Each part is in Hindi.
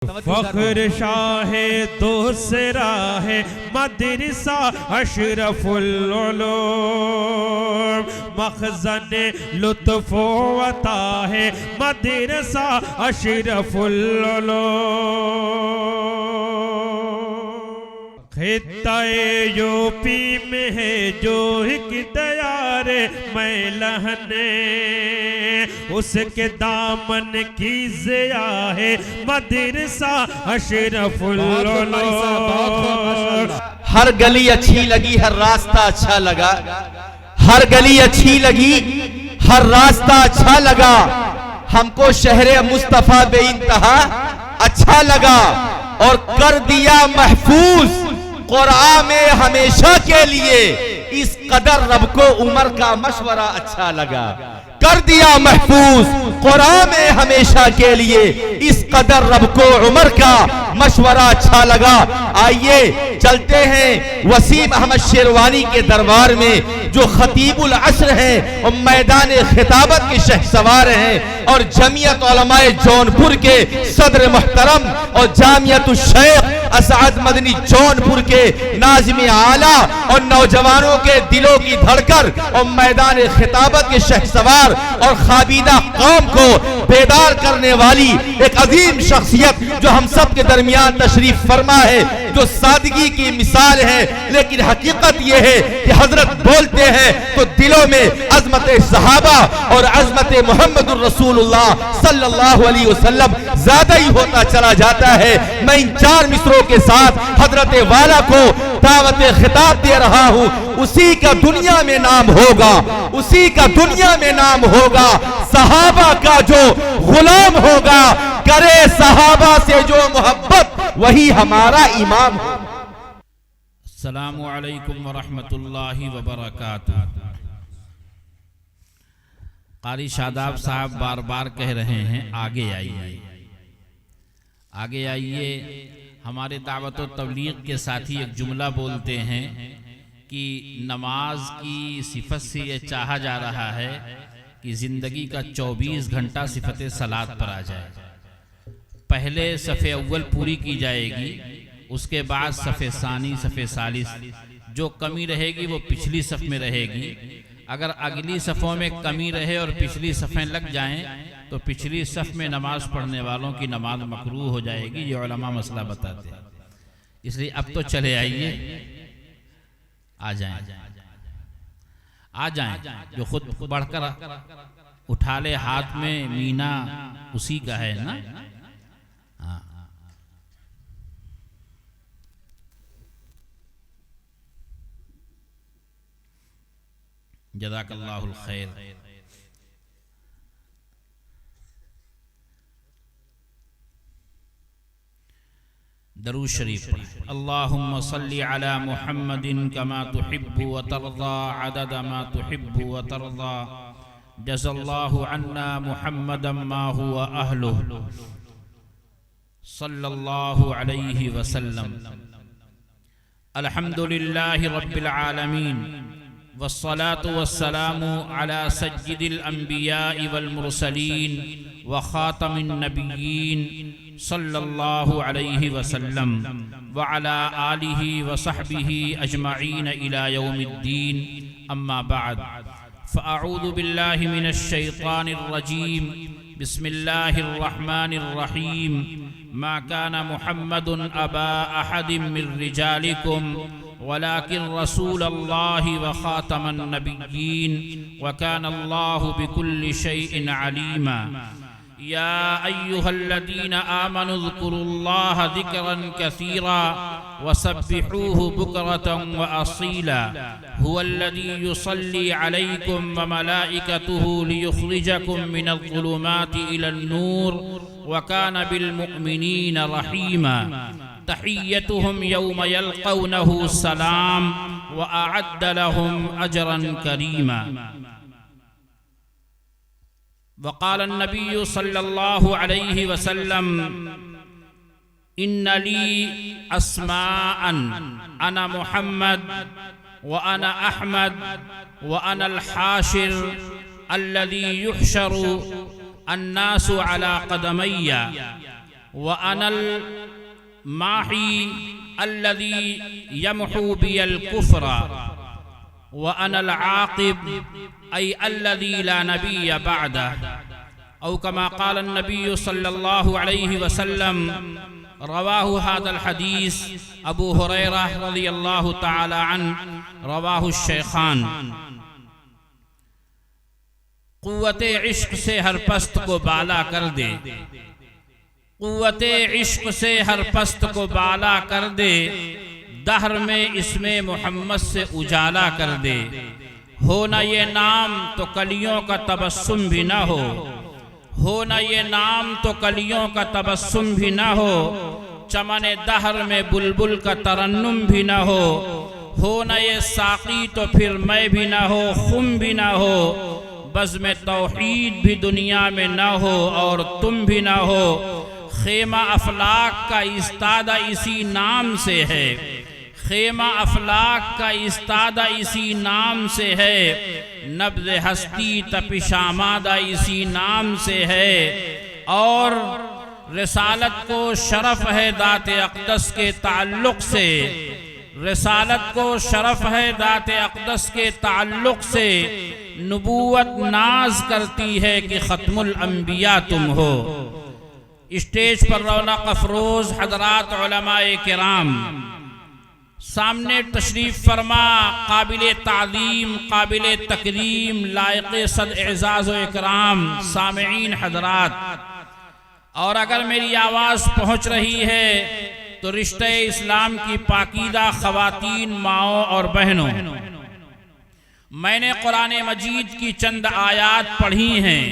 फख्र शाह दूसरा है मदरसा अशरफुल उलूम, मखज़न लुत्फ़ अता है मदरसा अशरफुल उलूम। खित्ता-ए यूपी में है जो एक दयार मैलहने, उसके दामन की ज़िया है मदरसा अशरफुल उलूम। हर गली अच्छी लगी, हर रास्ता अच्छा लगा, हर गली अच्छी लगी, हर रास्ता अच्छा लगा। हमको शहरे मुस्तफा बे इंतहा अच्छा लगा और कर दिया महफूज कुरान में हमेशा के लिए। इस कदर रब को उमर का मशवरा अच्छा लगा, कर दिया महफूज कुरान में हमेशा के लिए। इस कदर रब को उमर का मशवरा अच्छा लगा। आइए चलते हैं वसीम अहमद शेरवानी के दरबार में, जो खतीबुल असर हैं और मैदान खिताबत के शहसवार हैं, और जमीयत उलमाए जौनपुर के सदर मुहतरम और जामियतुल शेख असअद मदनी जौनपुर के नाज़िम आला और नौजवानों के दिलों की धड़कन और मैदान खिताबत के शहसवार और खाबीदा कौम को बेदार करने वाली एक अजीम शख्सियत जो हम सब के दरमियान तशरीफ फरमा है, जो सादगी की मिसाल है। लेकिन हकीकत यह है कि हजरत बोलते हैं तो दिलों में अजमत सहाबा और अजमत मोहम्मदुर रसूलुल्लाह सल्लल्लाहु अलैहि वसल्लम ज्यादा ही होता चला जाता है। मैं इन चार मिसरों के साथ हजरत वाला को दावत खिताब दे रहा हूँ। उसी का दुनिया में नाम होगा, उसी का दुनिया में नाम होगा। सहाबा का जो गुलाम होगा, करे सहाबा से जो मोहब्बत, वही हमारा इमाम होगा। अस्सलामु अलैकुम व रहमतुल्लाहि व बरकातुहू। कारी शादाब साहब बार बार कह रहे हैं आगे आइए, आगे आइए। हमारे दावत व तबलीग के साथी एक जुमला बोलते हैं कि नमाज की सिफत से ये चाहा जा रहा है कि ज़िंदगी का 24 घंटा सिफत सलात पर आ जाए। पहले सफ़े अव्वल पूरी की जाएगी, उसके बाद सफ़े सानी, सफ़े सालिस। जो कमी रहेगी वो पिछली सफ़ में रहेगी। अगर अगली सफ़ों में कमी रहे और पिछली सफ़ें लग जाएं तो पिछली सफ़ में नमाज पढ़ने वालों की नमाज मकरूह हो जाएगी। ये उलमा मसला बताते हैं। इसलिए अब तो चले आइए, आ जाएं, आ जाएं। जो खुद बढ़कर उठा ले हाथ में मीना, उसी का है ना। हाँ, जज़ाकल्लाहुल खैर। दरूद शरीफ पढ़ें। अल्लाहुम्मा सल्ली अला मुहम्मदिन कमा तुहिब्बु व तर्दा अदद मा तुहिब्बु व तर्दा। जज़ल्लाहु अन्ना मुहम्मदन मा हुवा अहलुहु सल्लल्लाहु अलैहि वसल्लम। अल्हम्दुलिल्लाहि रब्बिल आलमीन वस्सलातु वस्सलामु अला सय्यिदिल अंबियाइ वल मुरसलीन व खातमिन नबिय्यीन सल्लल्लाहु अलैहि वसल्लम व अला आलिहि व सहबिहि अजमईन इला यौमिद्दीन। अम्मा बाद, फ़अऊज़ु बिल्लाहि मिनश शैतानिर रजीम। बिस्मिल्लाहिर रहमानिर रहीम। मा काना मुहम्मदुन अबा अहदिम मिर रिजालिकुम वलाकिन रसूलल्लाहि व खातमन नबिय्यीन व कानल्लाहु बिकुल्लि शैइन अलीमा। या अय्युहल्लज़ीना आमनु ज़्कुरुल्लाह ज़िक्रन कसीरा वसब्बिहूहु बुक्रतन व असीला। हुवल्लज़ी युसल्ली अलैकुम व मलाइकतुहु लियुख़रिजकुम मिनज़्ज़ुलुमाति इलन-नूर व काना बिल-मुअ्मिनीना रहीमा। तहिय्यतुहुम यौम यल्क़ौनहु सलाम व अअद्द लहुम अजरन करीमा। वक़ाल नबी सल्लल्लाहु अलैहि वसल्लम इन्ना ली अस्माअन अना मुहम्मद व अना अहमद व अना अल हाशिर अल्लज़ी युहशरु अन्नासु अला क़दमैया व अनल माही अल्लज़ी यमहू बियल कुफ्र व अनल आक़िब ऐ अल्लज़ी ला नबिय्य बअदह औ कमा क़ाल नबी सल्लल्लाहु अलैहि वसल्लम। रवाहु हादल हदीस अबू हुरैरा रज़ियल्लाहु ताला अन्हु रवाहु शेखान। क़ुव्वते इश्क़ से हर पस्त को बाला कर दे, क़ुव्वते इश्क़ से हर पस्त को बाला कर दे, दहर में इसमें मोहम्मद से उजाला कर दे। हो न ये नाम तो कलियों का तबस्सुम भी न हो न ये नाम तो कलियों का तबस्सुम भी न हो, चमने दहर में बुलबुल का तरन्नुम भी न हो न ये साक़ी तो फिर मैं भी न हो, खुम भी न हो, बज़्म तौहीद भी दुनिया में न हो और तुम भी न हो। खेमा अफलाक का इस्तादा इसी नाम से है, खेमा अफलाक का इस्तादा इसी नाम से है, नब्ज़ हस्ती तपिशामादा इसी नाम से है। और रिसालत को शरफ है दाते अक़दस के ताल्लुक़ से, रिसालत को शरफ है दाते अक़दस के ताल्लुक़ से, नबूवत नाज करती है कि ख़त्मुल अंबिया तुम हो। स्टेज पर रौनक अफरोज़ हज़रात उलमाए किराम, सामने तशरीफ़ फरमा, काबिल ताज़ीम काबिल तकरीम लायक़ सद एज़ाज़ व इकराम सामईन हज़रात। और अगर मेरी आवाज़ पहुँच रही है तो रिश्ते इस्लाम की पाकीदा ख़वातीन, माओं और बहनों, मैंने कुरान मजीद की चंद आयात पढ़ी हैं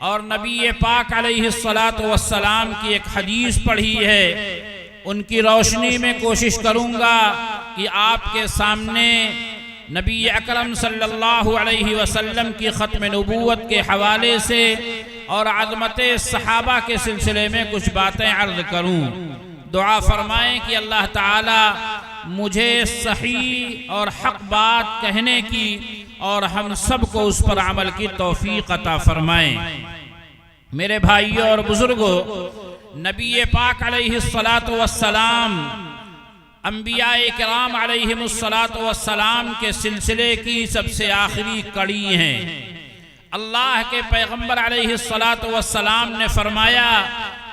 और नबी पाक अलैहिस्सलातु वस्सलाम की एक हदीस पढ़ी है। उनकी रोशनी में कोशिश करूँगा कि आपके सामने नबी अकरम सल्लल्लाहु अलैहि वसल्लम की ख़त्म नबूवत के हवाले से और अज़मत सहाबा के सिलसिले में कुछ बातें अर्ज़ करूँ। दुआ फरमाएं कि अल्लाह ताला मुझे सही और हक़ बात कहने की और हम सब को उस पर अमल की तौफ़ीक़ अता फरमाएं। मेरे भाइयों और बुज़ुर्गों, नबी पाक अलैहिस्सलातु वस्सलाम अंबियाए किराम अलैहिमुस्सलातु वस्सलाम के सिलसिले की सबसे आखिरी कड़ी हैं। अल्लाह के पैगम्बर अलैहिस्सलातु वस्सलाम ने फरमाया,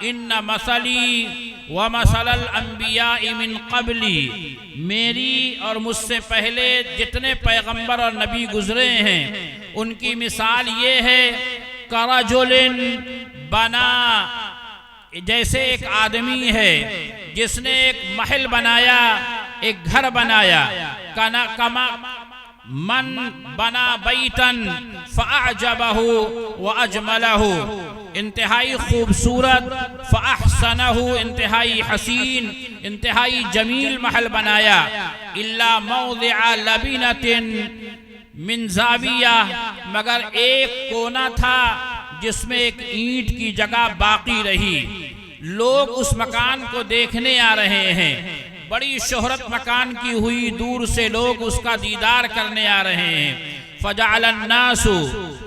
इन्ना मसली व मसलल अंबियाइ मिन क़ब्ली, मेरी और मुझसे पहले जितने पैगम्बर और नबी गुजरे हैं उनकी मिसाल ये है, करजुलिन बना, जैसे एक आदमी है जिसने एक महल बनाया, एक घर बनाया, कमा मन बना बैतन फ़अअजबहु व अजमलहु, इंतहाई खूबसूरत, फ़अहसनहु, इंतहाई हसीन, इंतहाई जमील महल बनाया, इल्ला मौदिअ लबिनतिन मिन ज़ाविया, मगर एक कोना था जिसमें एक ईंट की जगह बाकी रही। लोग उस मकान को देखने आ रहे हैं, बड़ी शोहरत मकान की हुई, दूर से लोग उसका दीदार करने आ रहे हैं। फजअलन नासु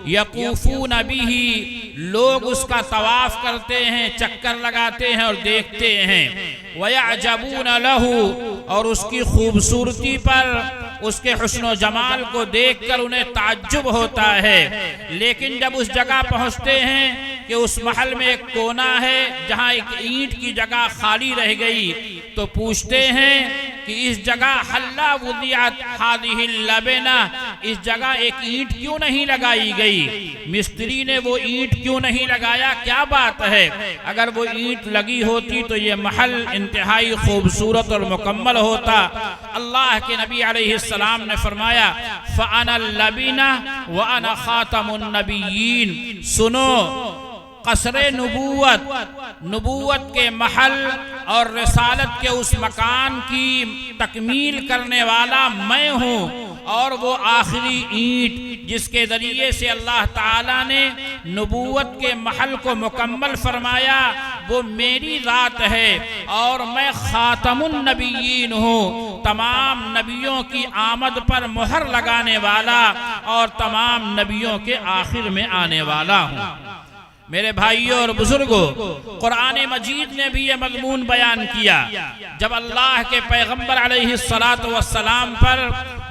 यकूफून बिही, लोग उसका तवाफ करते हैं, चक्कर लगाते हैं और देखते हैं। वयअजबून लहू, और उसकी खूबसूरती पर, उसके हुस्न जमाल को देखकर उन्हें ताज्जुब होता है। लेकिन जब उस जगह पहुंचते हैं कि उस महल में एक कोना है जहां एक ईंट की जगह खाली रह गई, तो पूछते हैं कि इस जगह हल्ला वुदिअत हादिहिल लबना, इस जगह एक ईंट क्यों नहीं लगाई गई? मिस्त्री ने वो ईंट क्यों नहीं लगाया? क्या बात है? अगर वो ईंट लगी होती तो ये महल इंतहाई खूबसूरत और मुकम्मल होता। अल्लाह के नबी अलैहिस्सलाम ने फरमाया, फ़अना लबीना व अना खातमुन नबिय्यीन, सुनो, कसरे नबूवत, नबूवत के महल और रिसालत के उस मकान की तकमील करने वाला मैं हूँ, और वो आखिरी ईंट जिसके ज़रिए से अल्लाह ताला ने नबूवत के महल को मुकम्मल फरमाया वो मेरी ज़ात है, और मैं खातमुन नबिय्यीन हूँ, तमाम नबियों की आमद पर मुहर लगाने वाला और तमाम नबियों के आखिर में आने वाला हूँ। मेरे भाइयों और बुजुर्गों, कुरान मजीद ने भी यह मज़मून बयान किया। जब अल्लाह के पैगंबर अलैहिस्सलातु वस्सलाम पर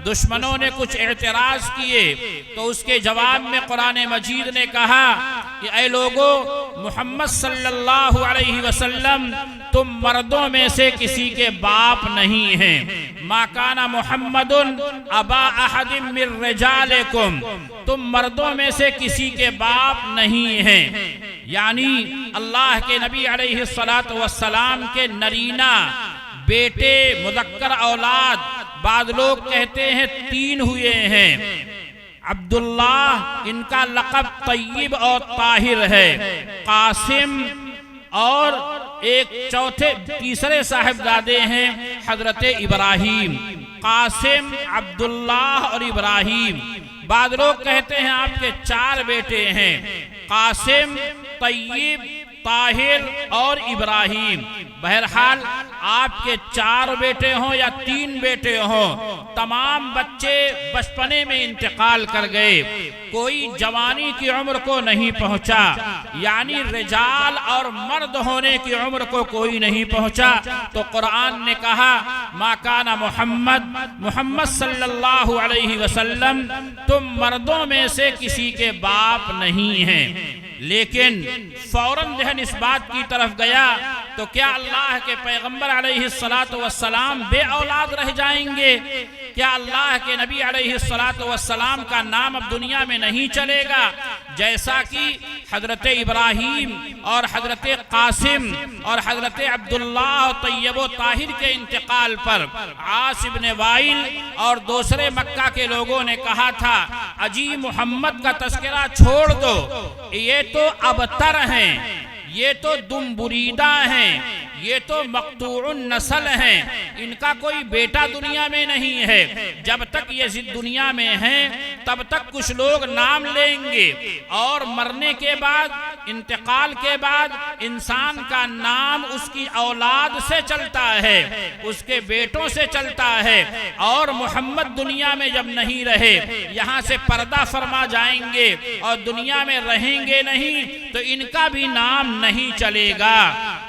दुश्मनों ने कुछ एतराज़ किए तो उसके जवाब में कुरान मजीद ने कहा कि ऐ लोगों, मोहम्मद सल्लल्लाहु अलैहि वसल्लम तुम मर्दों में से किसी के बाप नहीं हैं। मा काना मुहम्मदुन अबा अहदिम मिर रिजालिकुम, तुम मर्दों में से किसी के बाप नहीं हैं। यानी अल्लाह के नबी अलैहिस्सलातु वस्सलाम के नरीना बेटे मुज़क्कर औलाद, बाद लोग कहते हैं 3 हुए हैं। अब्दुल्लाह, इनका लक़ब तय्यब और ताहिर है। कासिम और एक तीसरे साहिबजादे हैं हजरत इब्राहिम। कासिम, अब्दुल्लाह और इब्राहिम। बाद लोग कहते हैं आपके 4 बेटे हैं, कासिम, तय्यब, ताहिर और इब्राहिम। बहरहाल आपके 4 बेटे हों या 3 बेटे हों, तमाम बच्चे बचपने में इंतकाल कर गए, कोई जवानी की उम्र को नहीं पहुंचा, यानी रिजाल और मर्द होने की उम्र को कोई नहीं पहुंचा। तो कुरान ने कहा मा काना मोहम्मद सल्लल्लाहु अलैहि वसल्लम तुम मर्दों में से किसी के बाप नहीं हैं। लेकिन फौरन जहन इस बात की तरफ गया तो क्या अल्लाह के पैगंबर अलैहिस्सलातु वस्सलाम बे औलाद रह जाएंगे? क्या अल्लाह के नबी अलैहिस्सलातु वस्सलाम का नाम अब दुनिया में नहीं चलेगा? जैसा कि हजरत इब्राहिम और हजरत कासिम और हजरत अब्दुल्लाह और तय्यब ताहिर के इंतकाल पर आस इब्न वाइल और दूसरे मक्का के लोगों ने कहा था अजी मोहम्मद का तस्करा छोड़ दो, ये तो अबतर हैं, ये तो दुम्बुरीदा हैं, ये तो मक़तूउन नस्ल हैं, इनका कोई बेटा दुनिया में नहीं है। जब तक ये दुनिया में हैं तब तक कुछ लोग नाम लेंगे और मरने के बाद, इंतकाल के बाद इंसान का नाम उसकी औलाद से चलता है, उसके बेटों से चलता है। और मोहम्मद दुनिया में जब नहीं रहे, यहाँ से पर्दा फरमा जाएंगे और दुनिया में रहेंगे नहीं तो इनका भी नाम नहीं चलेगा।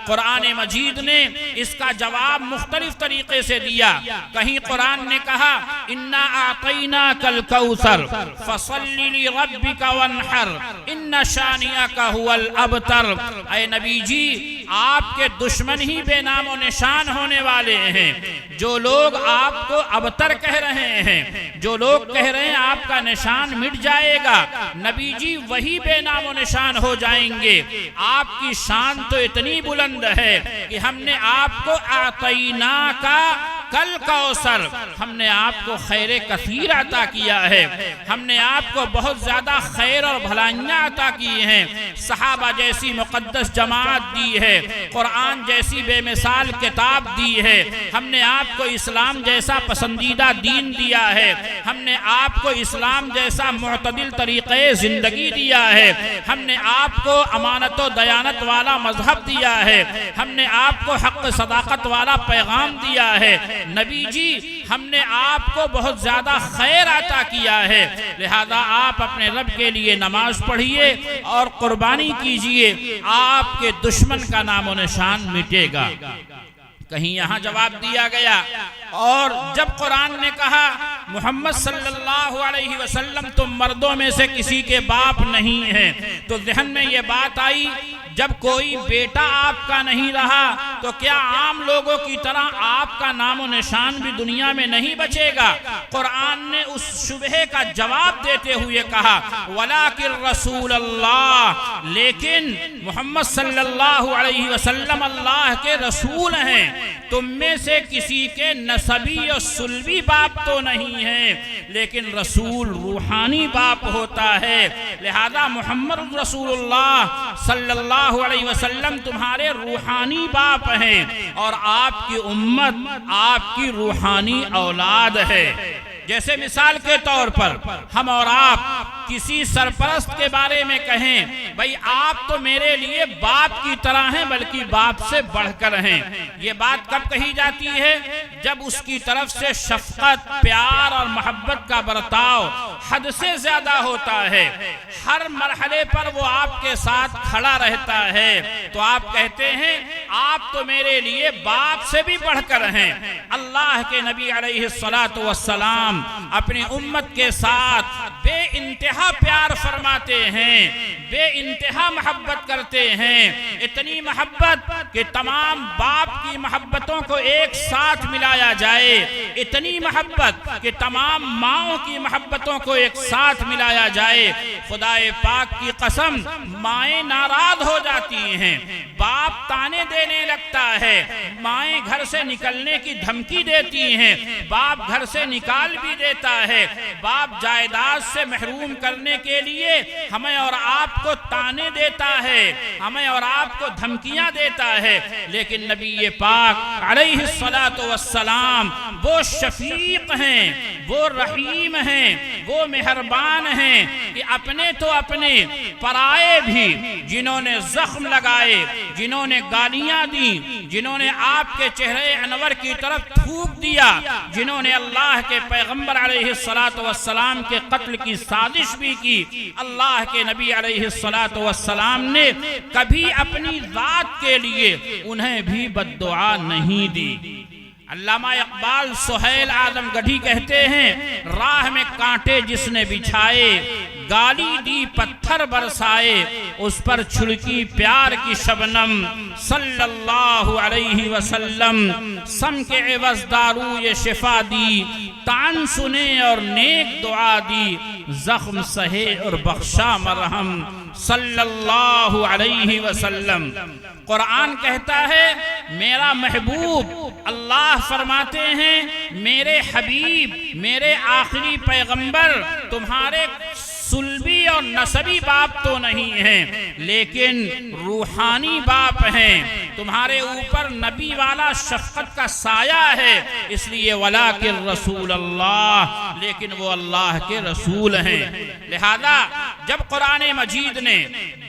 कुरान मजीद ने इसका जवाब मुख्तलिफ तरीके से दिया। कहीं कुरान ने कहा इन्ना आतैना कल कौसर फसल्ली लिरब्बिका वन्हर इन्ना शानिअका हुवल अबतर। ऐ नबी जी, आपके दुश्मन ही बेनामो निशान होने वाले हैं। जो लोग आपको अबतर कह रहे हैं, जो लोग कह रहे हैं आपका निशान मिट जाएगा, नबी जी वही बेनामो निशान हो जाएंगे। आपकी शान तो इतनी बुलंद है कि हमने आपको आतैना का कल कौसर, हमने आपको खैर कसीर अता किया है, हमने आपको बहुत ज़्यादा खैर और भलाइयाँ अता की हैं। सहाबा जैसी मुक़द्दस जमात दी है, कुरान जैसी बेमिसाल किताब दी है, हमने आपको इस्लाम जैसा पसंदीदा दीन दिया है, हमने आपको इस्लाम जैसा मुअतदिल तरीक़े ज़िंदगी दिया है, हमने आपको अमानत व दयानत वाला मजहब दिया है, हमने आपको हक़ सदाकत वाला पैगाम दिया है। नबी जी, हमने आपको बहुत ज़्यादा खैर अता किया है, लिहाजा आप अपने रब के लिए नमाज पढ़िए और कुर्बानी कीजिए, आपके दुश्मन का नामो निशान मिटेगा। कहीं यहाँ जवाब दिया गया। और जब कुरान ने कहा मोहम्मद सल्लल्लाहु अलैहि वसल्लम तुम मर्दों में से किसी के बाप नहीं हैं, तो ज़हन में ये बात आई जब कोई बेटा आपका नहीं रहा तो क्या आम लोगों की तरह आपका नामो निशान भी दुनिया में नहीं बचेगा? कुरान ने उस शुबहे का जवाब देते हुए कहा वलाकिन रसूल अल्लाह, लेकिन मोहम्मद सल्लल्लाहु अलैहि वसल्लम अल्लाह के रसूल हैं, तुम में से किसी के नसबी और सुल्बी बाप तो नहीं है, लेकिन रसूल रूहानी बाप होता है। लिहाजा मोहम्मद रसूलुल्लाह सल्लल्लाहु अलैहि वसल्लम तुम्हारे रूहानी बाप हैं और आपकी उम्मत आपकी रूहानी औलाद है। जैसे मिसाल के तौर पर हम और आप किसी सरपरस्त के बारे में कहें भाई आप तो मेरे लिए बाप की तरह हैं, बल्कि बाप से बढ़कर हैं। ये बात कब कही जाती है? जब उसकी तरफ से शफकत, प्यार और मोहब्बत का बर्ताव हद से ज्यादा होता है, हर मरहले पर वो आपके साथ खड़ा रहता है, तो आप कहते हैं आप तो मेरे लिए बाप से भी बढ़कर हैं। अल्लाह के नबी अलैहिस्सलातु वस्सलाम अपनी उम्मत के साथ बेइंतहा प्यार फरमाते हैं, बेइंतहा मोहब्बत करते हैं। इतनी मोहब्बत कि तमाम बाप की मोहब्बतों को एक साथ मिलाया जाए, इतनी मोहब्बत कि तमाम माओं की मोहब्बतों को एक साथ मिलाया जाए। खुदाए पाक की कसम, माएँ नाराज हो जाती हैं, बाप ताने देने लगता है, माएँ घर से निकलने की धमकी देती हैं, बाप घर से निकाल भी देता है, बाप जायदाद से महरूम करने के लिए हमें और आपको ताने देता है, हमें और आपको धमकियां देता है। लेकिन नबी पाक अलैहिस्सलातु वस्सलाम वो शफीक हैं, वो रहीम हैं, वो मेहरबान हैं कि अपने तो अपने, पराए भी जिन्होंने जख्म लगाए, जिन्होंने गालियां दी, जिन्होंने आपके चेहरे अनवर की तरफ थूक दिया, जिन्होंने अल्लाह के पैगंबर अलैहिस्सलातु वस्सलाम के कत्ल की साजिश भी की, अल्लाह के नबी अलैहिस्सलातु वस्सलाम ने कभी अपनी जात के लिए उन्हें भी बद्दुआ नहीं दी। अल्लामा इकबाल सुहैल आजमगढ़ी कहते हैं, राह में कांटे जिसने बिछाए, गाली दी पत्थर बरसाए, उस पर छुड़की प्यार की शबनम, सल्लल्लाहु अलैहि वसल्लम सम के एवज दारू ये शिफा दी, तान सुने और नेक दुआ दी, जख्म सहे और बख्शा मरहम, सल्लल्लाहु अलैहि वसल्लम। कुरान कहता है मेरा महबूब, अल्लाह फरमाते हैं मेरे हबीब, मेरे आखिरी पैगंबर तुम्हारे सुल्बी और नसबी बाप तो नहीं हैं, लेकिन रूहानी बाप हैं, तुम्हारे ऊपर नबी वाला शफकत का साया है, इसलिए वला के रसूल अल्लाह, लेकिन वो अल्लाह के रसूल हैं। लिहाजा जब कुरान मजीद ने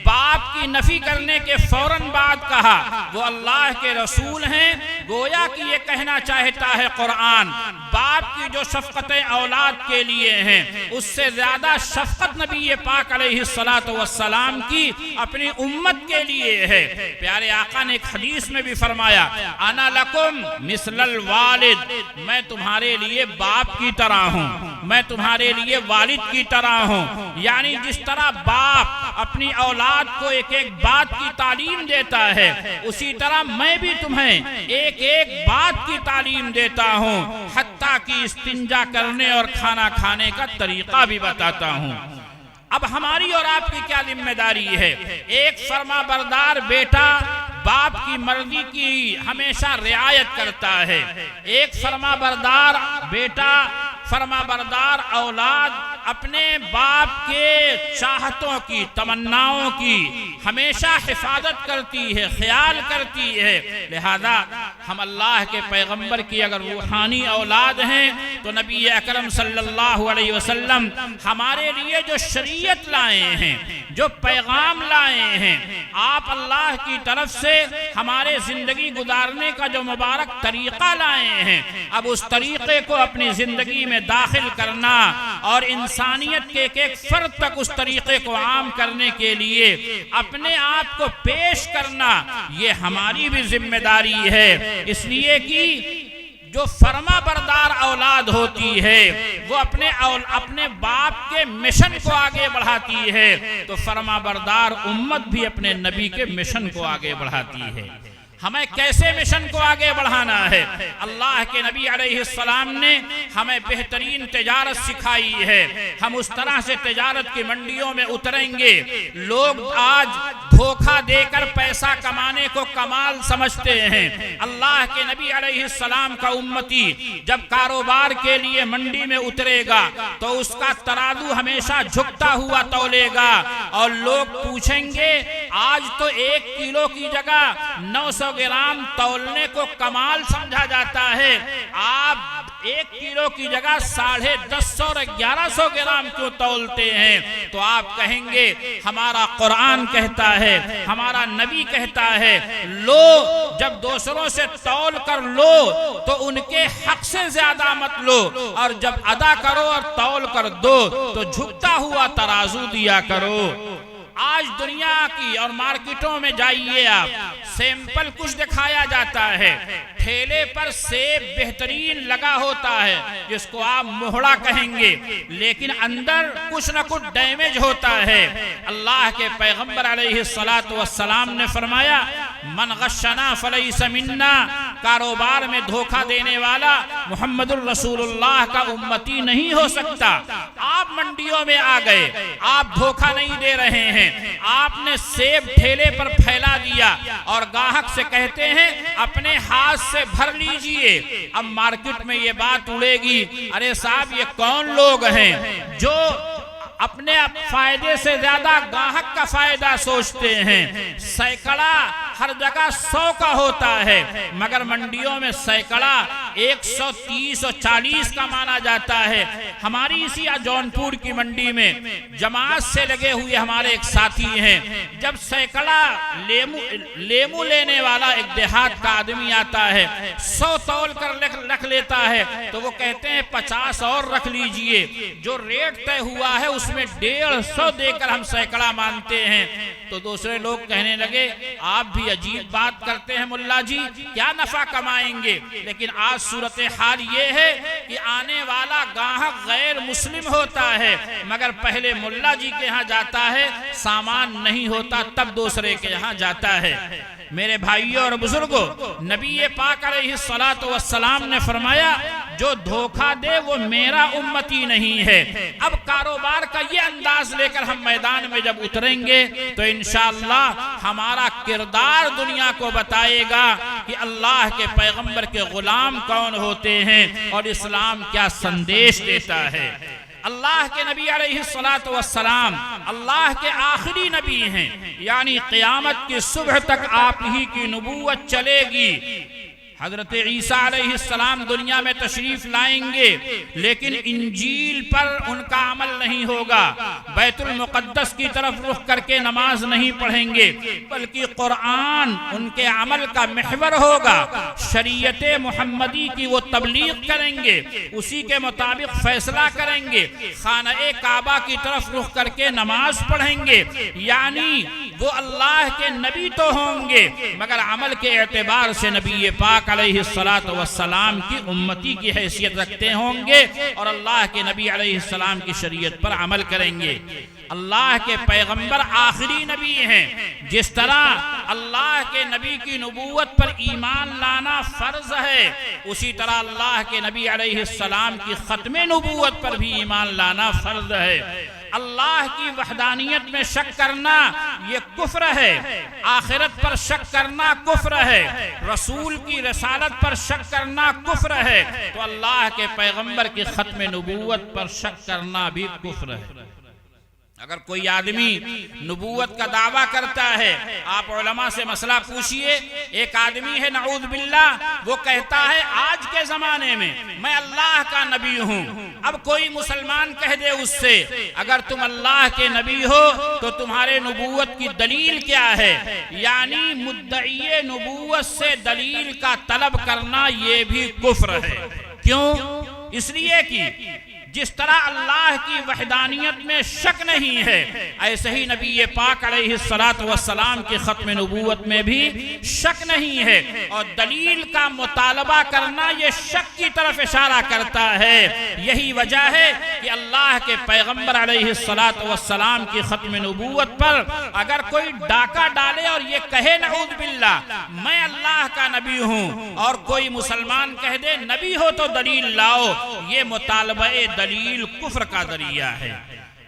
बाप की नफी करने के फौरन बाद कहा वो अल्लाह के रसूल हैं, गोया कि ये कहना चाहता है कुरान बाप की जो शफकतें औलाद के लिए हैं, उससे ज्यादा शफकत नबी पाक अलैहिस्सलातु वस्सलाम की अपनी उम्मत के लिए है। प्यारे आका ने एक हदीस में भी फरमाया, अना लकुम मिसलल वालिद, मैं तुम्हारे लिए बाप की तरह हूँ, मैं तुम्हारे लिए वालिद की तरह हूँ। यानी जिस तरह बाप अपनी औलाद को एक एक बात की तालीम देता है, उसी तरह मैं भी तुम्हें एक एक बात की तालीम देता हूँ, हत्ता कि इस्तिंजा करने और खाना खाने का तरीका भी बताता हूँ। अब हमारी और आपकी क्या जिम्मेदारी है? एक फर्मा बरदार बेटा बाप की मर्जी की हमेशा रियायत करता है, एक फर्मा बरदार बेटा, फर्मा बरदार औलाद अपने बाप के चाहतों की, तमन्नाओं की हमेशा हिफाजत करती है, ख्याल करती है। लिहाजा हम अल्लाह के पैगंबर की अगर रूहानी औलाद हैं तो नबी अकरम सल्लल्लाहु अलैहि वसल्लम हमारे लिए जो शरीयत लाए हैं, जो पैगाम लाए हैं, आप अल्लाह की तरफ से हमारे जिंदगी गुजारने का जो मुबारक तरीका लाए हैं, अब उस तरीके को अपनी जिंदगी में दाखिल करना और इंसानियत के एक फर्द तक उस तरीके को आम करने के लिए अपने आप को पेश करना, ये हमारी भी जिम्मेदारी है। इसलिए कि जो फर्मा बरदार औलाद होती है वो अपने बाप के मिशन को आगे बढ़ाती है, तो फर्मा बरदार उम्मत भी अपने नबी के मिशन को आगे बढ़ाती है। हमें कैसे मिशन को आगे बढ़ाना है? अल्लाह के नबी अलैहिस्सलाम ने हमें बेहतरीन तिजारत सिखाई है। हम उस तरह से तिजारत की मंडियों में उतरेंगे। लोग आज धोखा देकर पैसा कमाने को कमाल समझते हैं। अल्लाह के नबी अलैहिस्सलाम का उम्मती जब कारोबार के लिए मंडी में उतरेगा तो उसका तराजू हमेशा झुकता हुआ तौलेगा और लोग पूछेंगे आज तो 1 किलो की जगह 900 ग्राम तौलने को कमाल समझा जाता है, आप 1 किलो की जगह 1150 और 1100 ग्राम क्यों तौलते हैं? तो आप कहेंगे हमारा कुरान कहता है, हमारा नबी कहता है, लो जब दूसरों से तौल कर लो तो उनके हक से ज्यादा मत लो, और जब अदा करो और तौल कर दो तो झुकता हुआ तराजू दिया करो। आज दुनिया की और मार्केटों में जाइए आप, सैंपल कुछ दिखाया जाता है, ठेले पर सेब बेहतरीन लगा होता है जिसको आप मोहड़ा कहेंगे, लेकिन अंदर कुछ न कुछ डैमेज होता है। अल्लाह के पैगंबर अलैहिस्सलातु वस्सलाम ने फरमाया, मन गश्शना फलैसा मिन्ना, कारोबार में धोखा देने वाला मुहम्मदुर रसूलुल्लाह का उम्मती नहीं हो सकता। आप मंडियों में आ गए, आप धोखा नहीं दे रहे हैं, आपने सेब ठेले पर फैला दिया और ग्राहक से कहते हैं अपने हाथ से भर लीजिए। अब मार्केट में ये बात उड़ेगी, अरे साहब ये कौन लोग हैं जो अपने फायदे से ज्यादा ग्राहक का फायदा सोचते हैं। सैकड़ा हर जगह 100 का होता है, मगर मंडियों में सैकड़ा 130 और 40 का माना जाता है। हमारी इसी जौनपुर की मंडी में जमात से लगे हुए हमारे एक साथी हैं, जब सैकड़ा लेमू लेने वाला एक देहात का आदमी आता है, 100 तौल कर रख लेता है, तो वो कहते हैं 50 और रख लीजिए। जो रेट तय हुआ है उसमें 150 देकर हम सैकड़ा मानते हैं। तो दूसरे लोग कहने लगे, आप भी अजीब बात करते हैं मुल्ला जी, क्या नफा कमाएंगे? लेकिन आज सूरत हाल ये है कि आने वाला ग्राहक गैर मुस्लिम होता है, मगर पहले मुल्ला जी के यहाँ जाता है, सामान नहीं होता तब दूसरे के यहाँ जाता है। मेरे भाइयों और बुजुर्गों, नबी पाक अलैहिस्सलातु वस्सलाम ने फरमाया, जो धोखा दे वो मेरा उम्मती नहीं है। अब कारोबार का ये अंदाज लेकर हम मैदान में जब उतरेंगे तो इंशाअल्लाह हमारा किरदार दुनिया को बताएगा कि अल्लाह के पैगंबर के गुलाम कौन होते हैं और इस्लाम क्या संदेश देता है। अल्लाह के नबी अलैहिस्सलातु वस्सलाम अल्लाह के आखिरी नबी हैं, यानी क़यामत की सुबह तक आप ही की नबूवत चलेगी। हजरत ईसा अलैहिस्सलाम दुनिया में तशरीफ लाएंगे, लेकिन इंजील पर उनका अमल नहीं होगा। बैतुल मुक़द्दस की तरफ रुख करके नमाज नहीं पढ़ेंगे, बल्कि कुरान उनके अमल का महवर होगा। शरीयत मुहम्मदी की वो तबलीग करेंगे, उसी के मुताबिक फैसला करेंगे। खाना-ए काबा की तरफ रुख करके नमाज पढ़ेंगे, यानी वो अल्लाह के नबी तो होंगे, मगर अमल के एतबार से नबी पाक अलैहिस्सलातु वस्सलाम की उम्मती की हैसियत रखते होंगे और अल्लाह के नबी अलैहिस्सलाम की शरीयत पर अमल करेंगे। अल्लाह के पैगंबर आखिरी नबी हैं। जिस तरह अल्लाह के नबी की नबूवत पर ईमान लाना फर्ज है, उसी तरह अल्लाह के नबी अलैहिस्सलाम की खत्मे नबूवत पर भी ईमान लाना फर्ज है। अल्लाह की वहदानियत में शक करना ये कुफ्र है, आखिरत पर शक करना कुफ्र है, रसूल की रसालत पर शक करना कुफ्र है, तो अल्लाह के पैगंबर की खत्म नबूवत पर शक करना भी कुफ्र है। अगर कोई आदमी नबूवत का दावा करता है, आप उलमा से मसला पूछिए। एक आदमी है नऊज़ बिल्लाह, वो कहता है आज के जमाने में मैं अल्लाह का नबी हूँ। अब कोई मुसलमान कह दे उससे, अगर तुम अल्लाह के नबी हो तो तुम्हारे नबूवत की दलील क्या है? यानी मुद्दई नबूवत से दलील का तलब करना ये भी कुफ्र है। क्यों? इसलिए कि जिस तरह अल्लाह की वहदानियत में शक नहीं है, ऐसे ही नबी पाक अलैहिस्सलातु वस्सलाम की खत्म नबूवत में भी शक नहीं है। और दलील का मुतालबा करना ये शक की तरफ इशारा करता है। यही वजह है कि अल्लाह के पैगंबर अलैहिस्सलातु वस्सलाम की खत्म नबूवत पर अगर कोई डाका डाले और ये कहे नऊज़ बिल्लाह मैं अल्लाह का नबी हूँ, और कोई मुसलमान कह दे नबी हो तो दलील लाओ, ये मुतालबा दलील कुफ्र का जरिया है।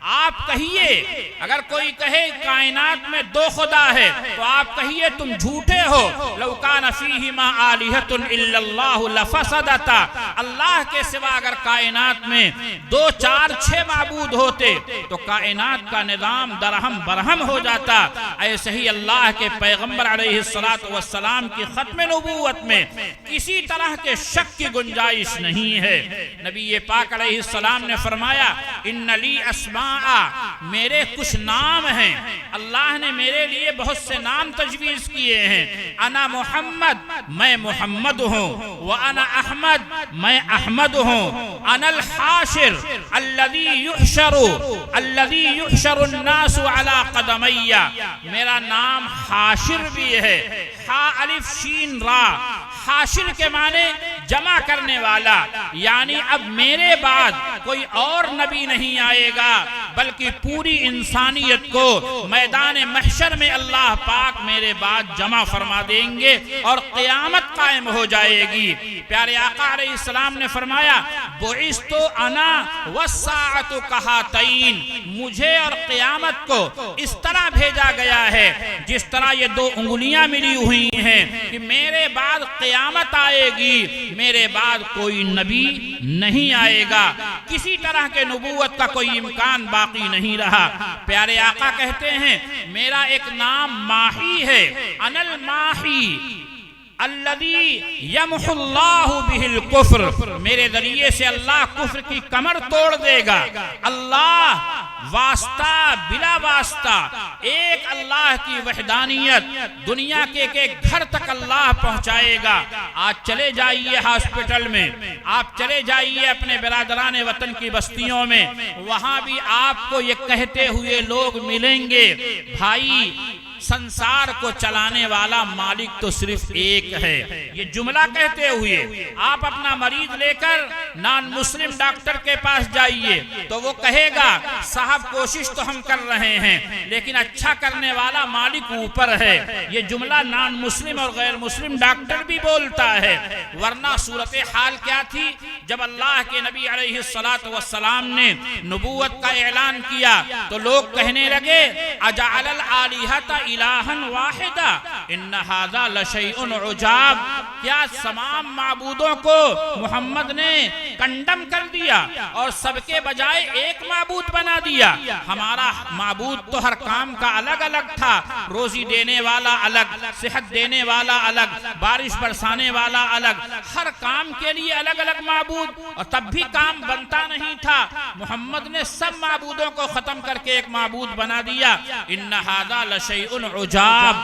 आप कहिए, अगर कोई कहे कायनात में दो खुदा है तो आप कहिए तुम झूठे हो। लौ कान फीहिमा आलिहतुन इल्लल्लाहु लफसदता, अल्लाह के सिवा अगर कायनात में 2, 4, 6 माबूद होते तो कायनात का निज़ाम दरहम बरहम हो जाता। ऐसे ही अल्लाह के पैगंबर अलैहिस्सलातु वस्सलाम की खत्म नबूवत में किसी तरह के शक की गुंजाइश नहीं है। नबी पाक अलैहिस्सलाम ने फरमाया, इन्ना ली अस्मा, मेरे कुछ नाम हैं, अल्लाह ने मेरे लिए बहुत से नाम तजवीज़ किए हैं। अना मोहम्मद, मैं मोहम्मद हूँ, व अना अहमद, मैं अहमद हूँ, अनल हाशिर अल्लज़ी युहशरु अन्नासु अला क़दमैया, मेरा नाम हाशिर भी है। हा अलिफ शीन रा, हाशिर के माने जमा करने वाला, यानी अब मेरे बाद कोई और नबी नहीं आएगा, बल्कि पूरी इंसानियत को मैदान महशर में अल्लाह पाक मेरे बाद जमा फरमा देंगे और क़यामत कायम हो जाएगी। प्यारे आका अलैहिस्सलाम ने फरमाया, बुइस्तु अना वस्साअतु कहातैन, मुझे और क़यामत को इस तरह भेजा गया है जिस तरह ये 2 उंगलियां मिली हुई हैं कि मेरे बाद क़यामत आएगी, मेरे बाद कोई नबी नहीं आएगा, किसी तरह के नबूवत का कोई इम्कान बाकी नहीं रहा। प्यारे आका कहते हैं, मेरा एक नाम माही है, अनल माही अल्लज़ी यमहुल्लाहु बिहिल कुफ्र, मेरे जरिए से अल्लाह कुफ्र की कमर तोड़ देगा। अल्लाह वास्ता बिला वास्ता, एक अल्लाह की वहदानियत दुनिया के एक घर तक अल्लाह पहुंचाएगा। आज चले जाइए हॉस्पिटल में, आप चले जाइए अपने बिरादरान वतन की बस्तियों में, वहां भी आपको ये कहते हुए लोग मिलेंगे, भाई संसार को चलाने वाला मालिक तो सिर्फ एक है। ये जुमला कहते हुए आप अपना मरीज लेकर नॉन मुस्लिम डॉक्टर के पास जाइए तो वो कहेगा, साहब कोशिश तो हम कर रहे हैं लेकिन अच्छा करने वाला मालिक ऊपर है। ये जुमला नॉन मुस्लिम और गैर मुस्लिम डॉक्टर भी बोलता है। वरना सूरत हाल क्या थी, जब अल्लाह के नबी अलैहिस्सलातु वस्सलाम ने नबूवत का ऐलान किया तो लोग कहने लगे, अजअलल आलिहता इलाहन वाहिदा इन्न हाज़ा लशैउन उजाब, क्या तमाम माबूदों को मोहम्मद ने कंडम कर दिया और सबके बजाय एक माबूद बना दिया। हमारा माबूद तो हर काम का अलग अलग था, रोजी देने वाला अलग, सेहत देने वाला अलग, बारिश बरसाने वाला अलग, हर काम के लिए अलग अलग माबूद, और तब भी काम बनता नहीं था। मोहम्मद ने सब माबूदों को खत्म करके एक माबूद बना दिया। इन्न हाज़ा लशैउन उजाब,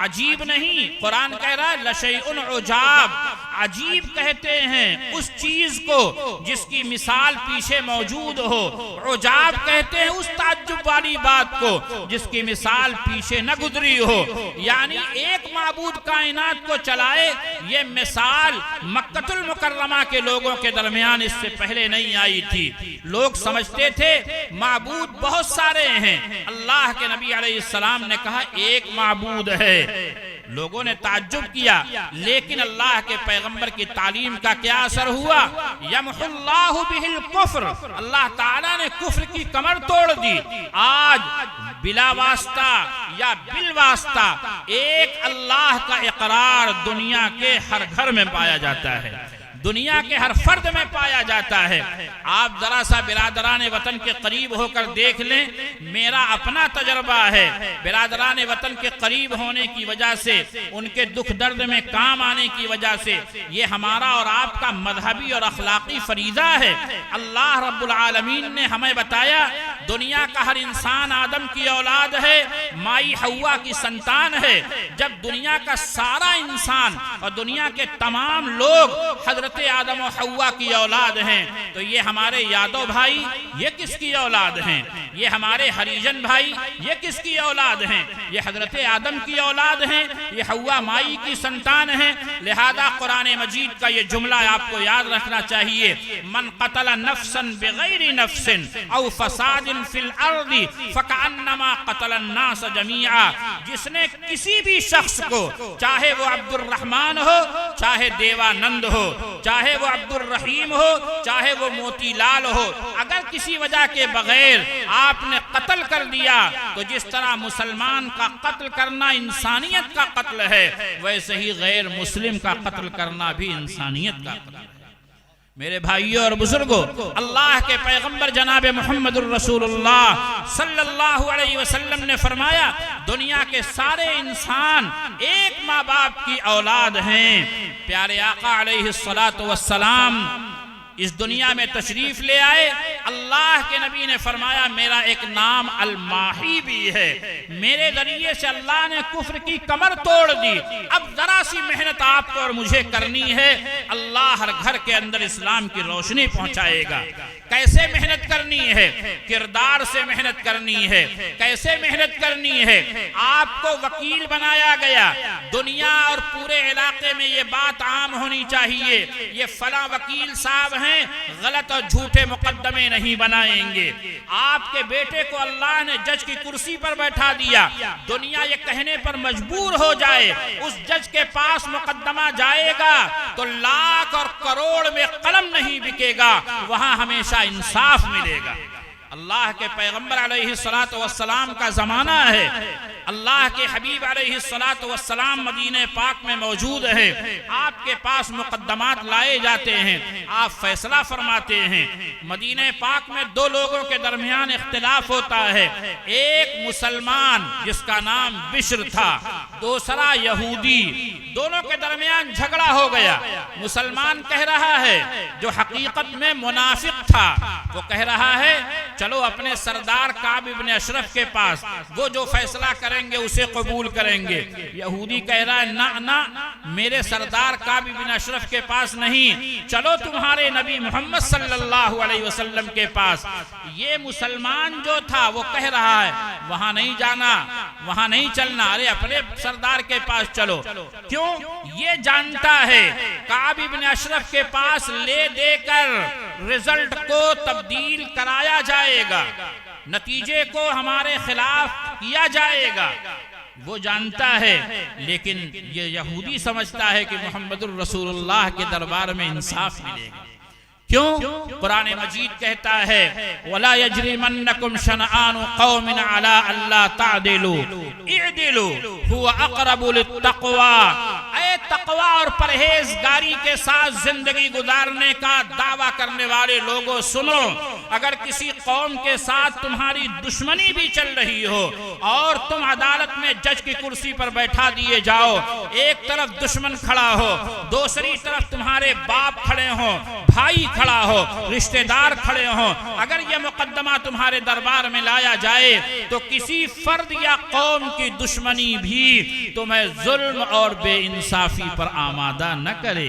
अजीब नहीं, कुरान कह रहा है लशैउन उजाब, अजीब कहते हैं उस चीज को जिसकी मिसाल पीछे मौजूद हो, उजाब कहते हैं उस ताज्जुब वाली बात को जिसकी मिसाल पीछे न गुजरी हो। यानी एक माबूद कायनात को चलाए, ये मिसाल मक्कतुल मुकर्रमा के लोगों के दरमियान इससे पहले नहीं आई थी। लोग समझते थे माबूद बहुत सारे हैं, अल्लाह के नबी अलैहिस्सलाम ने कहा एक माबूद है। लोगों ने ताज्जुब किया, लेकिन अल्लाह के पैगंबर की तालीम का क्या असर हुआ, यमहुल्लाहु बिहिल कुफ्र, अल्लाह ताला ने कुफ्र की कमर तोड़ दी। आज बिला वास्ता या बिल वास्ता एक अल्लाह का इकरार दुनिया के हर घर में पाया जाता है, दुनिया के हर फर्द में पाया जाता है। आप जरा सा बिरादरान वतन के करीब होकर देख लें, मेरा अपना तजर्बा है। बिरादरान वतन के करीब होने की वजह से, उनके दुख दर्द में काम आने की वजह से, ये हमारा और आपका मजहबी और अखलाकी फरीजा है। अल्लाह रब्बुल आलमीन ने हमें बताया, दुनिया का हर इंसान आदम की औलाद है, माई हव्वा की संतान है। जब दुनिया का सारा इंसान और दुनिया के तमाम लोग हजरत आदम और हव्वा की औलाद हैं, तो ये हमारे यादव भाई ये किसकी औलाद हैं, ये हमारे हरिजन भाई ये किसकी औलाद हैं, ये हजरत आदम की औलाद हैं, ये हव्वा माई की संतान हैं। लिहाजा कुरान मजीद का ये जुमला आपको याद रखना चाहिए, मन कतल नफ्सन बिगैरि नफ्सिन औ फसादिन फिल अर्दी फकअन्नमा कतल अन्नास जमीआ, जिसने किसी भी शख्स को, चाहे वो अब्दुर रहमान हो, चाहे देवानंद हो, चाहे वो अब्दुल रहीम हो, चाहे वो मोतीलाल हो, अगर किसी वजह के बगैर आपने कत्ल कर दिया तो जिस तरह मुसलमान का कत्ल करना इंसानियत का कत्ल है, वैसे ही गैर मुस्लिम का कत्ल करना भी इंसानियत का कत्ल है। मेरे भाइयों और बुजुर्गों, अल्लाह के पैगंबर जनाब मुहम्मदुर रसूलुल्लाह सल्लल्लाहु अलैहि वसल्लम ने फरमाया, दुनिया के सारे इंसान एक माँ बाप की औलाद हैं। प्यारे आका अलैहिस्सलातु वस्सलाम इस दुनिया में तशरीफ ले आए। अल्लाह के नबी ने फरमाया, मेरा एक नाम अल-माही भी है। मेरे जरिए से अल्लाह ने कुफ्र की कमर तोड़ दी। अब जरा सी मेहनत आपको और मुझे करनी है, अल्लाह हर घर के अंदर इस्लाम की रोशनी पहुंचाएगा। कैसे मेहनत करनी है? किरदार से मेहनत करनी है। कैसे मेहनत करनी है? आपको वकील बनाया गया। दुनिया और पूरे इलाके में ये बात आम होनी चाहिए, ये फला वकील साहब हैं, गलत और झूठे मुकदमे नहीं बनाएंगे। आपके बेटे को अल्लाह ने जज की कुर्सी पर बैठा दिया, दुनिया ये कहने पर मजबूर हो जाए उस जज के पास मुकदमा जाएगा तो लाख और करोड़ में कलम नहीं बिकेगा, वहां हमेशा इंसाफ मिलेगा। अल्लाह के पैगंबर अलैहिस्सलातु वस्सलाम का जमाना है। अल्लाह के हबीब अलैहिस्सलातु वस्सलाम मदीने पाक में मौजूद है। आपके पास मुकद्दमात लाए जाते हैं, आप फैसला फरमाते हैं। मदीने पाक में दो लोगों के दरमियान इख्तिलाफ होता है। एक मुसलमान जिसका नाम बिश्र था, दूसरा यहूदी। दोनों के दरमियान झगड़ा हो गया। मुसलमान कह रहा है, जो हकीकत में मुनाफिक था, वो कह रहा है चलो अपने सरदार काब इब्न अशरफ के पास, वो जो फैसला करेंगे उसे कबूल करेंगे। यहूदी कह रहा है ना ना, मेरे सरदार काब इब्न अशरफ के पास नहीं, चलो तुम्हारे नबी मोहम्मद सल्लल्लाहु अलैहि वसल्लम के पास। ये मुसलमान जो था वो कह रहा है वहां नहीं जाना, वहां नहीं चलना, अरे अपने सरदार के पास चलो। क्यों? ये जानता है काब इब्न अशरफ के पास ले देकर रिजल्ट को तब्दील कराया जाएगा, नतीजे को हमारे खिलाफ किया जाएगा, वो जानता है। लेकिन ये यहूदी समझता है कि मुहम्मदुर रसूलुल्लाह के दरबार में इंसाफ मिलेगा। क्यों? कुरान मजीद कहता है, वला यजरिमन्नकुम शनआनु कौमिन अला अल्ला तादिलु इदिलु हुवा अक़रबु लित्तक़वा। ऐ तक़वा और परहेजगारी के साथ जिंदगी गुजारने का दावा करने वाले लोगों, सुनो, अगर किसी कौम के साथ तुम्हारी दुश्मनी भी चल रही हो और तुम अदालत में जज की कुर्सी पर बैठा दिए जाओ, एक तरफ दुश्मन खड़ा हो, दूसरी तरफ तुम्हारे बाप खड़े हो, भाई खड़ा हो, रिश्तेदार खड़े हो, अगर यह मुकद्दमा तुम्हारे दरबार में लाया जाए तो किसी फर्द या कौम की दुश्मनी भी तुम्हें जुल्म और बेइंसाफी पर आमादा न करे।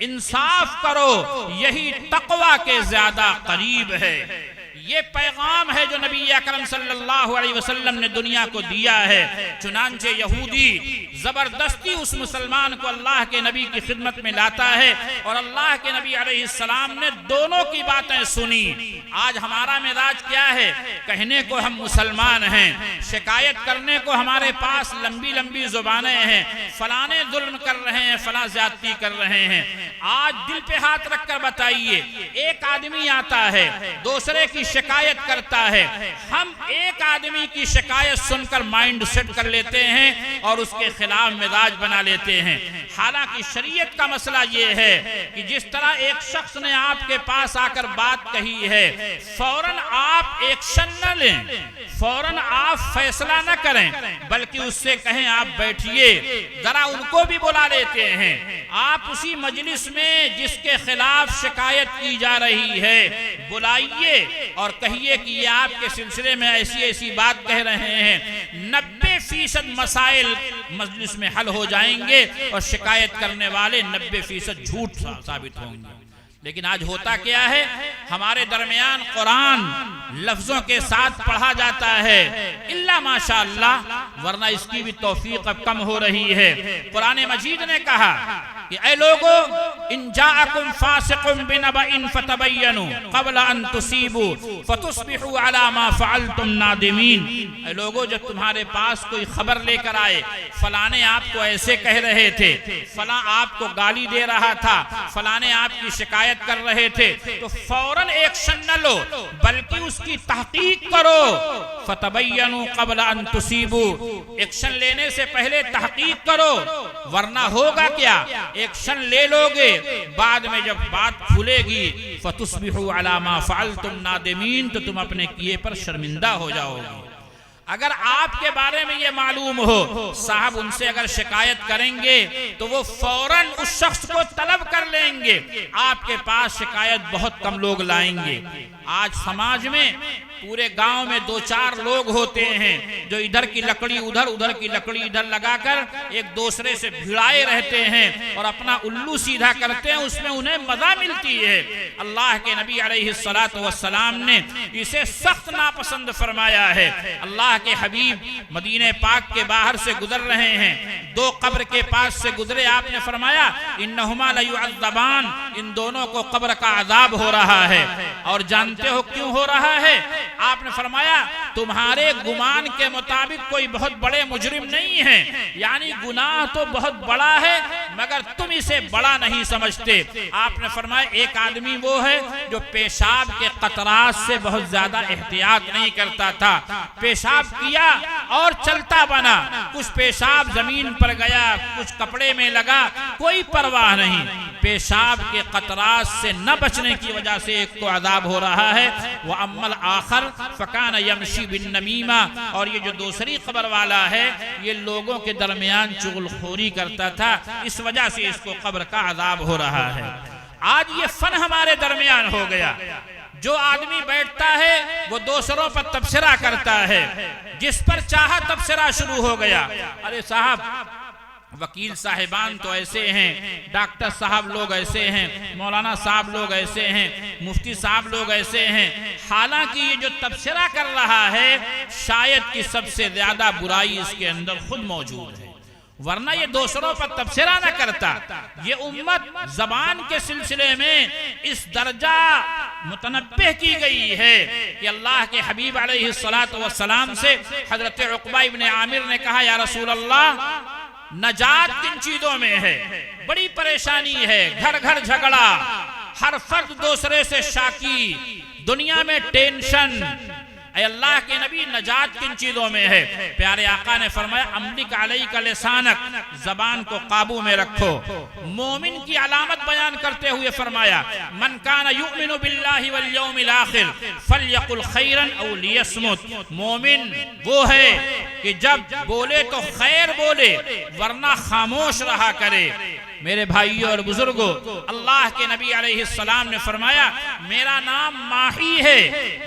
इंसाफ करो, यही तक़वा के ज्यादा करीब है। ये पैगाम है जो नबी अकरम सल्लल्लाहु अलैहि वसल्लम ने दुनिया को दिया है। चुनांचे यहूदी जबरदस्ती उस मुसलमान को अल्लाह के नबी की खिदमत में लाता है और अल्लाह के नबी अलैहिस्सलाम ने दोनों की बातें सुनी। आज हमारा मिजाज क्या है? कहने को हम मुसलमान हैं, शिकायत करने को हमारे पास लंबी लंबी जुबानें हैं, फलाने जुल्म कर रहे हैं, फला ज्यादती कर रहे हैं। आज दिल पे हाथ रखकर बताइए, एक आदमी आता है दूसरे की शिकायत करता है, हम एक आदमी की शिकायत सुनकर माइंड सेट कर लेते हैं और उसके खिलाफ मिजाज बना लेते हैं। हालांकि शरीयत का मसला ये है कि जिस तरह एक शख्स ने आपके पास आकर बात कही है, फौरन आप एक्शन न लें, फौरन आप फैसला न करें, बल्कि उससे कहें आप बैठिए, जरा उनको भी बुला लेते हैं। आप उसी मजलिस में जिसके खिलाफ शिकायत की जा रही है बुलाइए और कहिए कि ये आपके सिलसिले में ऐसी ऐसी बात कह रहे हैं। 90% मसाइल मजलिस में हल हो जाएंगे और शिकायत करने वाले 90% झूठ साबित होंगे। लेकिन आज होता क्या है? हमारे दरमियान कुरान लफ्जों के साथ पढ़ा जाता है, इल्ला माशाअल्लाह, वरना इसकी भी तौफीक अब कम हो रही है। कुरान मजीद ने कहा कि ऐ लोगों इन जाअकुम फासिकुम बिनबइन फतबय्यनु क़ब्ल अन तुसीबू फतुस्बिहू अला मा फ़अलतुम नादिमीन। लोगों, जब तुम्हारे पास कोई खबर लेकर आए, फलाने आपको ऐसे कह रहे थे, फला आपको गाली दे रहा था, फलाने आपकी शिकायत कर रहे थे, तो फौरन एक्शन न लो, बल्कि उसकी तहकीक करो। फतबय्यनु क़ब्ल अन तुसीबू, एक्शन लेने से पहले तहकीक करो, वरना होगा क्या, एक्शन ले लोगे, बाद में जब बात खुलेगी, फतुस्बिहू अला मा फ़अलतुम नादिमीन, तो तुम अपने किए पर शर्मिंदा हो जाओगे। अगर आपके बारे में ये मालूम हो, साहब उनसे अगर शिकायत करेंगे तो वो फौरन उस शख्स को तलब कर लेंगे, आपके पास शिकायत बहुत कम लोग लाएंगे। आज समाज में पूरे गांव में 2-4 लोग होते हैं जो इधर की लकड़ी उधर, उधर की लकड़ी इधर लगाकर एक दूसरे से भिड़ाए रहते हैं और अपना उल्लू सीधा करते हैं, उसमें उन्हें मजा मिलती है। अल्लाह के नबी अलैहिस्सलातु वस्सलाम ने इसे सख्त नापसंद फरमाया है। अल्लाह के हबीब मदीने पाक के बाहर से गुजर रहे हैं, 2 कब्र के पास से गुजरे, आपने फरमाया इन्नहुमा लयुअज़्ज़बान, इन दोनों को कब्र का अज़ाब हो रहा है। और जानते हो क्यों हो रहा है? आपने फरमाया तुम्हारे गुमान के मुताबिक कोई बहुत बड़े मुजरिम नहीं है, यानी गुनाह तो बहुत बड़ा है मगर तुम इसे बड़ा नहीं समझते। आपने फरमाया एक आदमी वो है जो पेशाब के कतरात से बहुत ज्यादा एहतियात नहीं करता था, पेशाब किया और चलता बना, कुछ पेशाब जमीन पर गया, कुछ कपड़े में लगा, कोई परवाह नहीं, पेशाब के कतरात से न बचने की वजह से एक को अजाब हो रहा है। वह अम्मल आखर फकान यमशी बिन नमीमा, और ये जो दूसरी खबर वाला है ये लोगों के दरमियान चुगलखोरी करता था, इस वजह से इसको कब्र का अजाब हो रहा है। आज ये फन हमारे दरमियान हो गया, जो आदमी बैठता है वो दूसरों पर तबसरा करता है, जिस पर चाहा तबसरा शुरू हो गया। अरे साहब वकील साहिबान तो ऐसे हैं, डॉक्टर साहब लोग ऐसे हैं, मौलाना साहब लोग ऐसे हैं, मुफ्ती साहब लोग ऐसे हैं। हालांकि ये जो तबसरा कर रहा है शायद कि सबसे ज्यादा बुराई इसके अंदर खुद मौजूद है, वरना ये दूसरों पर तबसरा न करता। ये उम्मत जबान के सिलसिले में इस दर्जा मुतनब्बिह की गई है कि अल्लाह के हबीब अलैहिस्सलातु वस्सलाम से हजरत उक़बा इब्न आमिर ने कहा, या रसूल अल्लाह नजात किन चीजों में है, बड़ी परेशानी है, घर घर झगड़ा, हर फर्द दूसरे से शाकी, दुनिया में टेंशन, अल्लाह के नबी नजात किन चीजों में है? प्यारे आका ने फरमाया अम्लिक अलैका लिसानक, जबान को काबू में रखो। मोमिन की अलामत बयान करते हुए फरमाया मन काना युमिनु बिल्लाहि वल यौमिल आखिर फलयकुल खैरन औ लियस्मुत। मोमिन वो है कि जब बोले तो खैर बोले वरना खामोश रहा करे। मेरे भाइयों और बुजुर्गों, अल्लाह के नबी अलैहिस्सलाम ने फरमाया मेरा नाम माही है,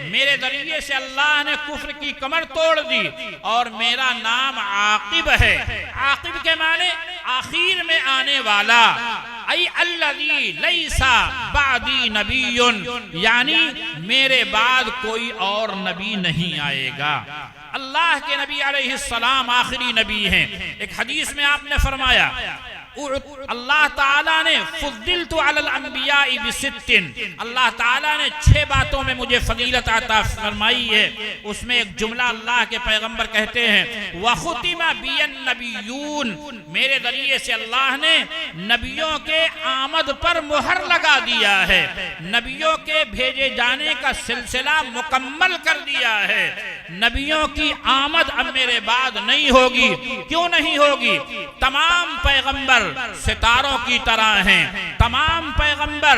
मेरे जरिए से अल्लाह ने कुफ्र की कमर तोड़ दी, और मेरा नाम आकिब है। आकिब के माने आखिर में आने वाला, आई अल्लज़ी लैसा बादी नबियुन, यानी मेरे बाद कोई और नबी नहीं आएगा। अल्लाह के नबी अलैहिस्सलाम आखिरी नबी हैं। एक हदीस में आपने फरमाया अल्लाह ताला ने फुद्दिलतु अलल अंबिया बिसित्तिन, अल्लाह ताला ने 6 बातों में मुझे फजीलत अता फरमाई है। उसमें एक जुमला अल्लाह के पैगंबर कहते हैं व खुतिमा बियन नबियून, मेरे जरिए से अल्लाह ने नबियों के आमद पर मुहर लगा दिया है, नबियों के भेजे जाने का सिलसिला मुकम्मल कर दिया है। नबियों की आमद अब मेरे बाद नहीं होगी। क्यों नहीं होगी? तमाम पैगंबर सितारों की तरह हैं, तमाम पैगंबर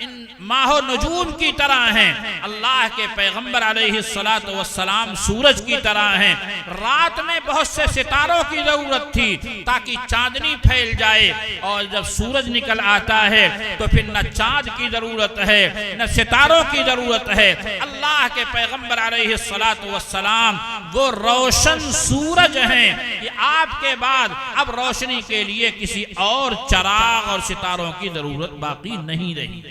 इन माहो नजूम की तरह हैं। अल्लाह के पैगंबर अलैहिस्सलातु वस्सलाम सूरज की तरह हैं। रात में बहुत से सितारों की जरूरत थी ताकि चांदनी फैल जाए, और जब सूरज निकल आता है तो फिर न चांद की जरूरत है न सितारों की जरूरत है। अल्लाह के पैगंबर अलैहिस्सलातु वस्सलाम वो रोशन सूरज हैं कि आपके बाद अब रोशनी के लिए किसी और चराग और सितारों की जरूरत बाकी नहीं रही।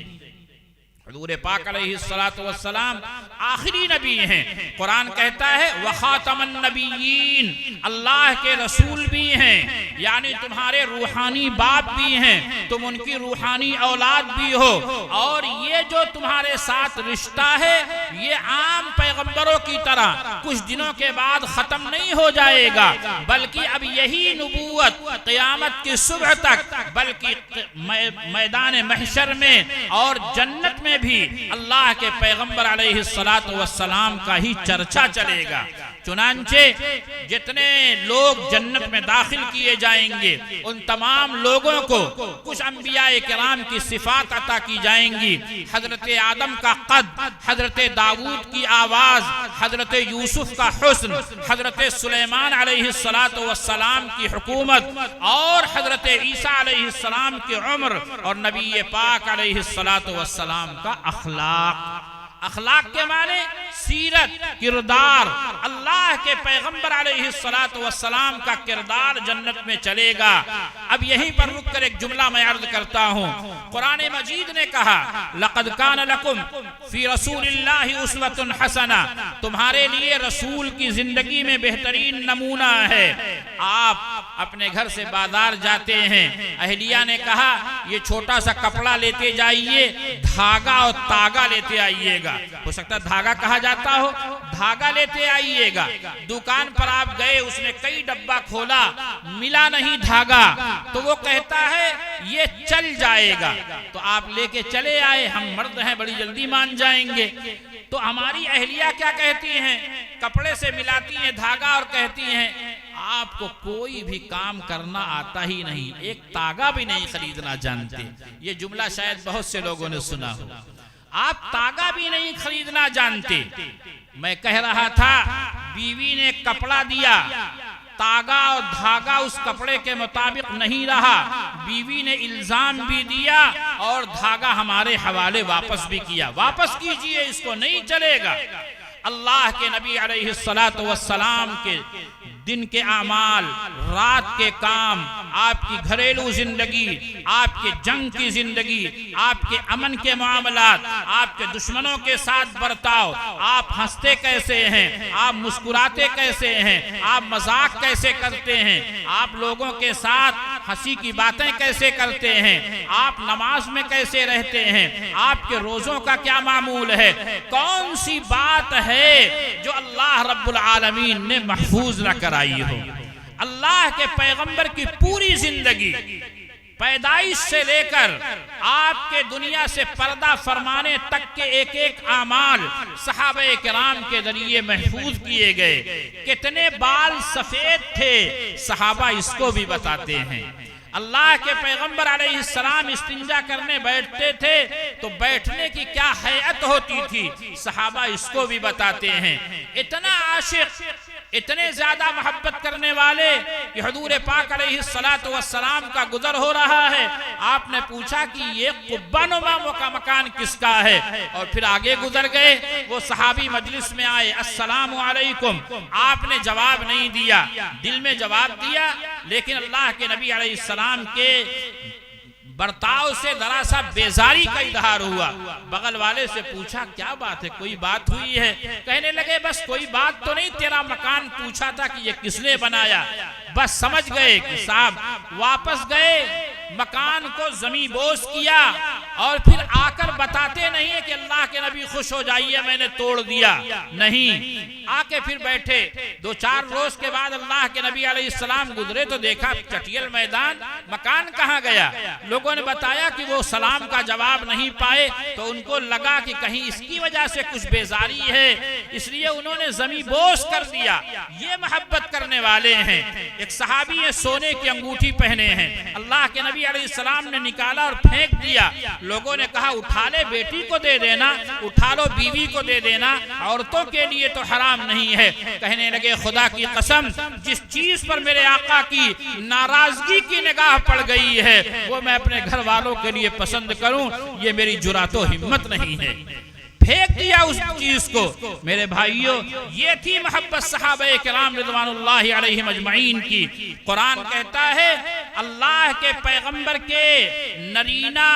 हुजूर पाक अलैहिस्सलातु वस्सलाम आखिरी नबी हैं। कुरान कहता है व खातमन नबीयीन, अल्लाह के रसूल भी हैं, यानी तुम्हारे रूहानी बाप भी हैं, तुम उनकी रूहानी औलाद भी हो। और ये जो तुम्हारे साथ रिश्ता है ये आम पैगंबरों की तरह कुछ दिनों के बाद खत्म नहीं हो जाएगा, बल्कि अब यही नबूवत क़यामत की सुबह तक, बल्कि मैदान महशर में और जन्नत में भी अल्लाह के पैगंबर अलैहिस्सलातु वस्सलाम का ही चर्चा चलेगा। चुनांचे जितने लोग जन्नत में दाखिल किए जाएंगे उन तमाम लोगों को कुछ अंबियाए किराम की सिफात अता की जाएंगी। हजरत आदम का कद, हजरत दाऊद की आवाज, हजरत यूसुफ का हुस्न, हजरत सुलेमान अलैहिस्सलातु वस्सलाम की हुकूमत और हजरत ईसा अलैहिस्सलाम की उम्र और नबी पाक अलैहिस्सलातु वस्सलाम का अखलाक। अखलाक के माने सीरत, किरदार। अल्लाह के पैगंबर अलैहिस्सलातु वस्सलाम का किरदार जन्नत में चलेगा। अब यहीं पर रुक कर एक जुमला मैं अर्ज करता हूँ। कुरान मजीद ने कहा लक़द कान लकुम फी रसूलिल्लाहि उस्वतुन हसना, तुम्हारे लिए रसूल की जिंदगी में बेहतरीन नमूना है। आप अपने घर से बाजार जाते हैं, अहलिया ने कहा ये छोटा सा कपड़ा लेते जाइए, धागा और तागा लेते आइएगा। हो सकता है धागा कहा जाता हो, धागा लेते आइएगा। दुकान पर आप गए, उसने कई डब्बा खोला, मिला नहीं धागा, तो वो कहता है ये चल जाएगा, तो आप लेके चले आए, हम मर्द हैं बड़ी जल्दी मान जाएंगे। तो हमारी अहलिया क्या कहती हैं, कपड़े से मिलाती हैं धागा और कहती हैं आपको कोई भी काम करना आता ही नहीं, एक तागा भी नहीं खरीदना जानते। ये जुमला शायद बहुत से लोगों ने सुना हो, आप तागा भी नहीं खरीदना जानते। मैं कह रहा था बीवी ने कपड़ा दिया, तागा और धागा उस कपड़े के मुताबिक नहीं रहा, बीवी ने इल्जाम भी दिया और धागा हमारे हवाले वापस भी किया, वापस कीजिए, इसको नहीं चलेगा। अल्लाह के नबी अलैहिस्सलातु वस्सलाम के दिन के आमाल, रात के काम, आपकी घरेलू जिंदगी, आपके जंग की जिंदगी, आपके अमन के मामलात, आपके दुश्मनों के साथ बर्ताव, आप हंसते कैसे हैं, आप मुस्कुराते कैसे हैं, आप मजाक कैसे करते हैं, आप लोगों के साथ हंसी की बातें कैसे करते हैं, आप नमाज में कैसे रहते हैं, आपके रोजों का क्या मामूल है, कौन सी बात है जो अल्लाह रब्बुल आलमीन ने महफूज न कराई हो। अल्लाह के पैगंबर की पूरी जिंदगी पैदाइश से लेकर आपके दुनिया से पर्दा फरमाने तक के एक एक आमाल सहाबे किराम के जरिए महफूज किए गए। कितने बाल सफेद थे सहाबा इसको भी बताते हैं। अल्लाह के पैगंबर अलैहिस्सलाम इस्तिंजा करने बैठते थे तो बैठने की क्या हैयत होती थी, सहाबा इसको भी बताते हैं। इतना आशिक, इतने ज्यादा मोहब्बत करने वाले कि हुजूर पाक अलैहिस्सलातु वस्सलाम का गुजर हो रहा है, आपने पूछा कि ये कुब्बानुमा का मकान किसका है, और फिर आगे गुजर गए। वो सहाबी मजलिस में आए, अस्सलामु अलैकुम, आपने जवाब नहीं दिया, दिल में जवाब दिया, लेकिन अल्लाह के नबी अलैहिस्सलाम के बर्ताव से जरा सा बेजारी का इजहार हुआ। बगल वाले से पूछा क्या बात है, कोई बात हुई है? कहने लगे बस कोई बात तो नहीं, तेरा मकान पूछा था कि ये किसने बनाया। बस समझ गए कि साहब वापस गए, मकान को जमी बोस किया और फिर आकर बताते नहीं है कि अल्लाह के नबी खुश हो जाइए मैंने तोड़ दिया, नहीं, आके फिर बैठे। 2-4 रोज के बाद अल्लाह के नबी अलैहिस्सलाम गुजरे तो देखा चटियल मैदान, मकान कहाँ गया। लोगों ने बताया कि वो सलाम का जवाब नहीं पाए, तो उनको लगा कि कहीं इसकी वजह से कुछ बेजारी है, इसलिए उन्होंने जमी बोस कर दिया। ये मोहब्बत करने वाले हैं। एक सहाबी है सोने की अंगूठी पहने हैं, अल्लाह के नबी अलैहिस्सलाम ने निकाला और फेंक दिया। लोगों ने कहा उठा ले, बेटी को दे देना, उठा लो बीवी को दे देना, औरतों के लिए तो हराम नहीं है। कहने लगे खुदा की कसम, जिस चीज पर मेरे आका की नाराजगी की निगाह पड़ गई है वो मैं अपने घर वालों के लिए पसंद करूं, ये मेरी जुरातो हिम्मत नहीं है। फेंक दिया उस चीज को। मेरे भाइयों, ये थी मोहब्बत सहाबे किराम रिज़वानुल्लाहि अलैहिम अजमईन की। कुरान कहता है अल्लाह के पैगंबर के नरीना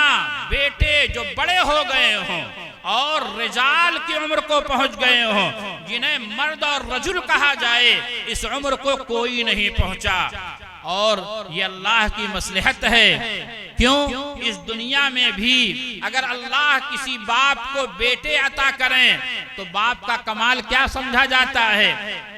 बेटे जो बड़े हो गए हों और रिजाल की उम्र को पहुंच गए हो, जिन्हें मर्द और रजुल कहा जाए, इस उम्र को कोई नहीं पहुंचा। और ये अल्लाह की मसलहत है। क्यों? इस दुनिया में भी अगर अल्लाह किसी बाप को बेटे अता करें तो बाप का कमाल क्या समझा जाता है?